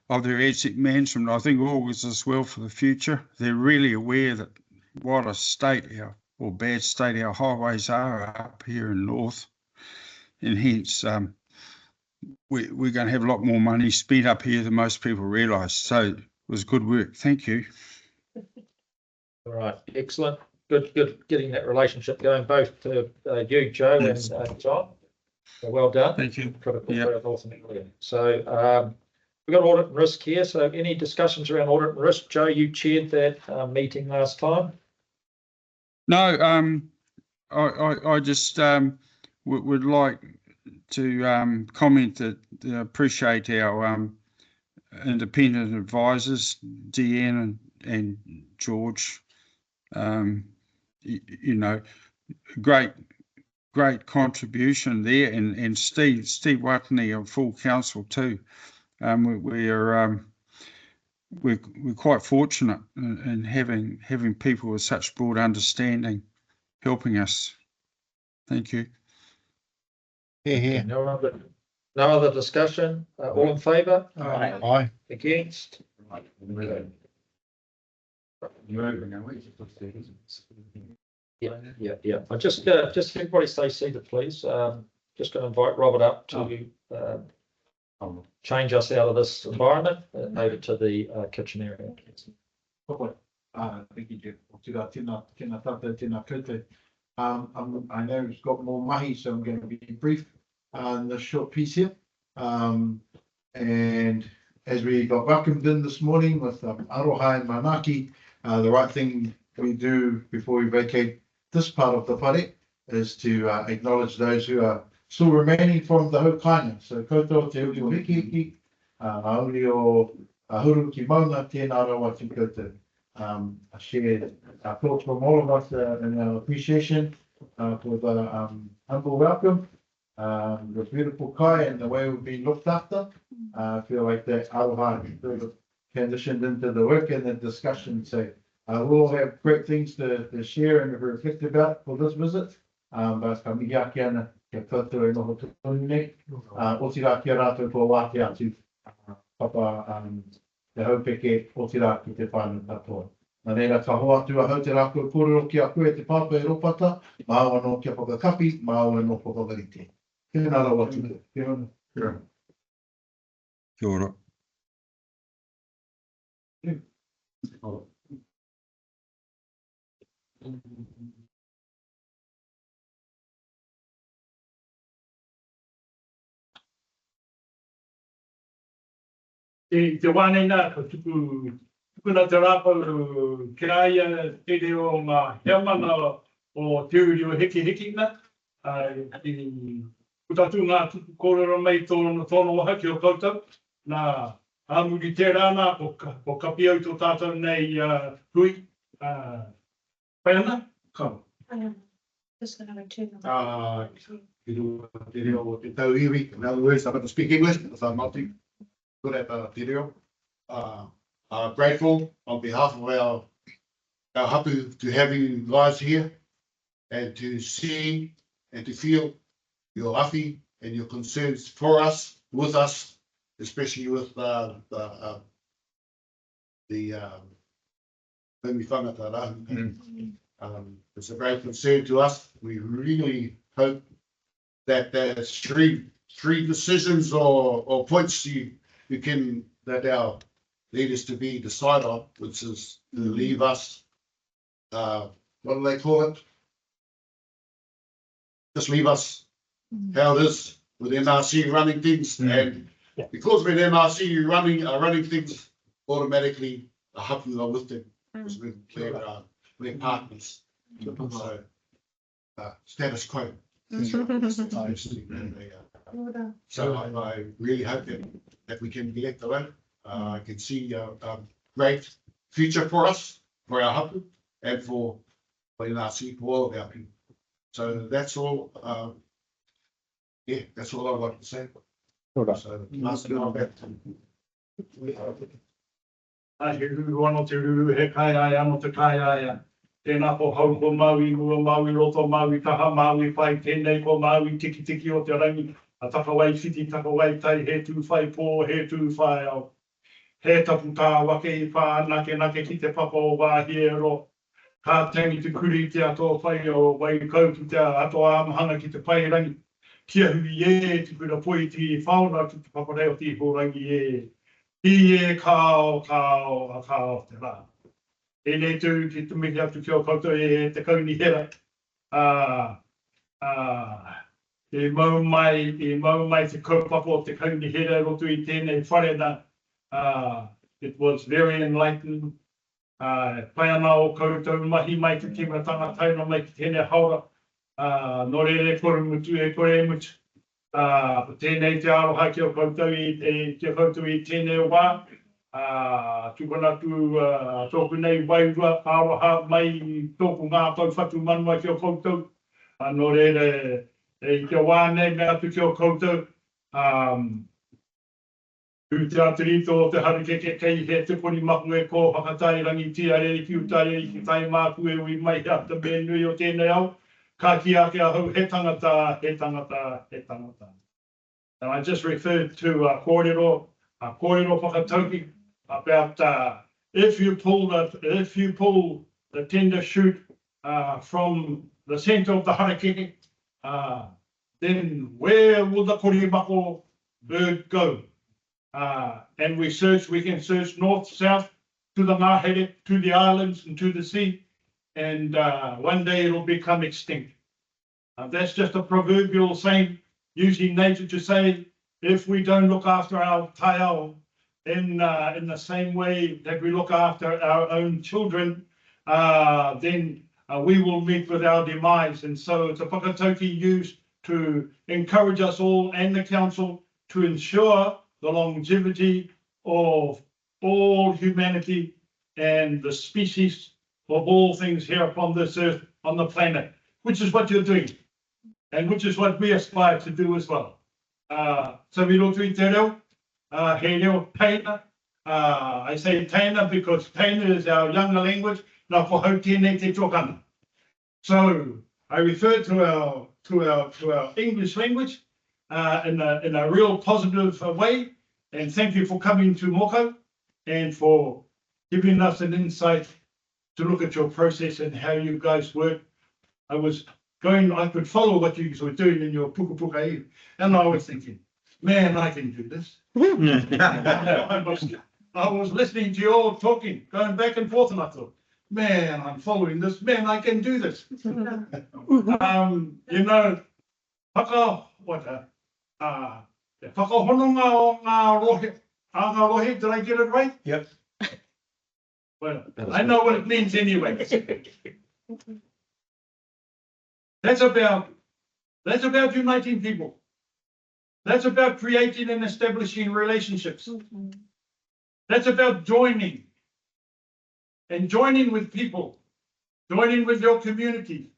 of their asset management, I think, augurs as well for the future. They're really aware that what a state bad state our highways are up here in North, and hence we're going to have a lot more money spent up here than most people realise. So it was good work. Thank you. All right, excellent. Good getting that relationship going, both to you, Joe, and John. So well done. Thank you. So we've got audit and risk here. So any discussions around audit and risk? Joe, you chaired that meeting last time. No, I just would like to comment that appreciate our independent advisors, Deanne and George. Great contribution there, and Steve Watney of full council too. We're quite fortunate in having people with such broad understanding helping us. Thank you. Yeah. No other discussion. All in favour? Aye. Against? Yeah. I just everybody stay seated, please. Just going to invite Robert up to change us out of this environment over to the kitchen area. Thank you, Jeff. Tēnā tātou, tēnā koutou. I know it's got more mahi, so I'm going to be brief in this short piece here. And as we got welcomed in this morning with Aroha and Manaki, the right thing we do before we vacate this part of the whare is to acknowledge those who are still remaining from the Haukainga. So koutou te uri o hiki hiki, auri o huru ki mauna, tēnā rawa ki koutou. I share our thoughts from all of us and our appreciation for the humble welcome, the beautiful kai and the way we've been looked after. I feel like that Aroha sort of transitioned into the work and the discussion. So we'll all have great things to share and reflect about for this visit. But ka mihi ake ana kia koutou e noho tonu nei. O tira ki a rātou ko wāke atu papa te haupeke o tira ki te whānau katoa. Nā reira ka hoa atu a hau te rākau kōrero ki a koe te pāpa e ropata, māua no kia whakakapi, māua no whakawarite. Tēnā rawa tuku. Kia ora. Te wānei nā, ka tukuna te rāpau kiraia te reo ngā heamana o te uri o hiki hiki nā. Kutatu ngā tuku kōrero mai tōno waha ki o koutou. Nā āmuri te rāna o kapi au tō tātou nei hui. Pai ana? Kau. Just another two. Te reo o te tau iwi. In other words, I'm going to speak English because I'm not too good at te reo. Grateful on behalf of our hapu to have you guys here and to see and to feel your awhi and your concerns for us, with us, especially with the Maybe whangata rahu. It's a great concern to us. We really hope that there's three decisions or points you can, that our leaders to be decide on, which is to leave us, what do they call it? Just leave us how it is with MRC running things, and because with MRC running things, automatically the hapu are with them because we're partners. So status quo. So I really hope that we can elect alone. I can see a great future for us, for our hapu, and for NRC, for all of our people. So that's all. That's all I'd like to say. So last bit he ruru ano te ruru he kai ai ano te kai ai. Tēnā ko hau ko Maui, mua Maui, roto Maui, taha Maui, whai tēnei ko Maui, tiki tiki o te rangi. A takawai whiti, takawai tai, he tū whai pō, he tū whai au. He tapu tā wake I whā nake ki te papa o wāhi e ro. Ka tangi te kuri te ato whai o wai kau ki te ato āmahanga ki te pai rangi. Kia hui e, te kura poi ti whaura ki te papareo ti ho rangi e. I e kao te rā. E nei tū ki te mihi atu ki o koutou e te kauni hera. E mau mai te kaupapa o te kauni hera roto I tēnei wharena. It was very enlightening. Pai ana o koutou mahi mai te timatanga taina mai ki tēnei haura. Nō rere kore mutu e kore mutu. Tēnei te aroha ki o koutou I tēnei wā. Tukuna tu tōku nei wairua aroha mai tōku ngā tauwhatu manua ki o koutou. Nō rere e te wāne me atu ki o koutou. U te atirito o te harakeke kei he te pori maku e ko whakatai rangi tia rere ki utai ki tai māku e ui mai hea te mēnui o tēnei au. Ka ki ake ahau he tangata. And I just referred to kōrero whakatauki about if you pull the tender shoot from the centre of the harakeke, then where will the korimako bird go? And we can search north, south, to the Ngahere, to the islands and to the sea, and one day it'll become extinct. That's just a proverbial saying, using nature to say, if we don't look after our taiao in the same way that we look after our own children, then we will meet with our demise. And so it's a whakatauki used to encourage us all and the council to ensure the longevity of all humanity and the species of all things here upon this earth, on the planet, which is what you're doing, and which is what we aspire to do as well. So we look to te reo, he reo teina. I say teina because teina is our younger language, na ko hau tēnei te tōkana. So I refer to our English language in a real positive way, and thank you for coming to Mōkau and for giving us an insight to look at your process and how you guys work. I could follow what you were doing in your puka, and I was thinking, man, I can do this. I was listening to you all talking, going back and forth, and I thought, man, I'm following this. Man, I can do this. Whakahononga o ngā rohe, did I get it right? Yep. Well, I know what it means anyway. That's about uniting people. That's about creating and establishing relationships. That's about joining with people, joining with your communities,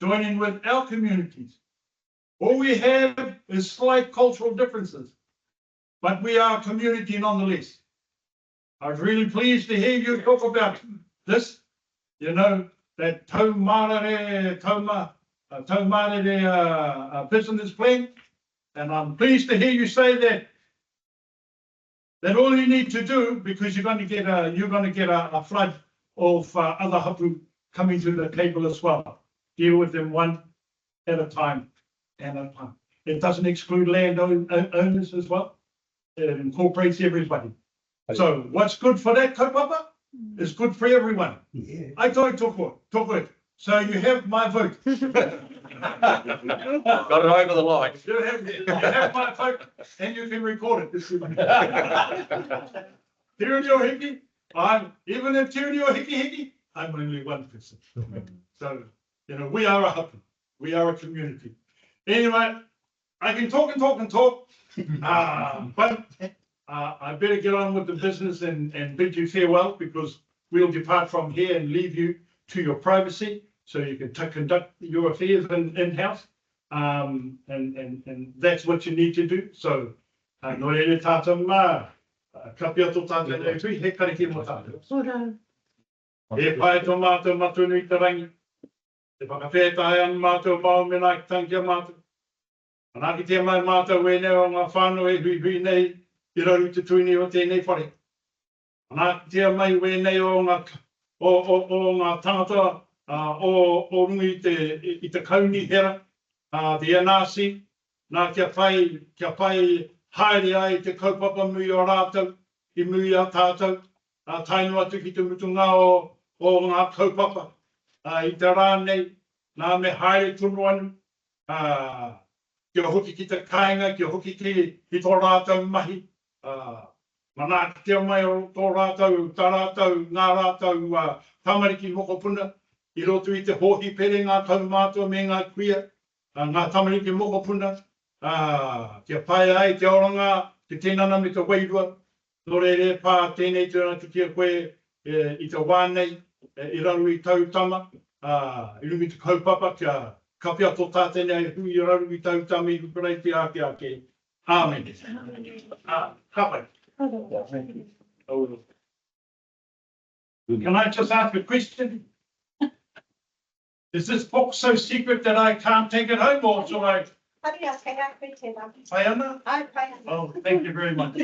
joining with our communities. All we have is slight cultural differences, but we are a community nonetheless. I was really pleased to hear you talk about this, that Tau Marae business plan. And I'm pleased to hear you say that all you need to do, because you're going to get a flood of other hapu coming to the table as well. Deal with them one at a time. It doesn't exclude owners as well. It incorporates everybody. So what's good for that kaupapa is good for everyone. Yeah. I talk it. So you have my vote. Got it over the line. You have my vote and you can record it. Tirinio Hiki, even if Tirinio Hiki, I'm only one person. So, you know, we are a hub. We are a community. Anyway, I can talk and talk and talk. But I better get on with the business and bid you farewell, because we'll depart from here and leave you to your privacy so you can conduct your affairs in-house. And that's what you need to do. So, no ele tata ma, kapia to tata nei tui, he kariki mo tata. E pai to mātou matunu i te rangi. E whakawhētahi an mātou mau mena ki tangia mātou. Anaki te mai mātou wēnei o ngā whānau e hui nei i raru te tuini o tēnei whare. Anaki te mai wēnei o ngā tangata o rungi i te kauni hera, the anasi, nā kia pai haere ai te kaupapa mui o rātou, i mui a tātou, tainu atu ki te mutunga o ngā kaupapa. I te rānei, nā me haere tunu anu, kia hoki ki te kāinga, kia hoki ki tō rātou mahi. Mana ki te mai o tō rātou, tā rātou, ngā rātou tamariki mokopuna, i roto i te hohi pere ngā taumātua me ngā kuia, ngā tamariki mokopuna, kia pai ai te oranga, te tēnana me te wairua, no re pā tēnei tūna ki kia koe i te wānei, i raru i tautama, i rungi te kaupapa, kia kapia tō tātene hui i raru i tautama i kukurei te ake ake. Amen. Kapai. Can I just ask a question? Is this book so secret that I can't take it home, or shall I? Oh, thank you very much.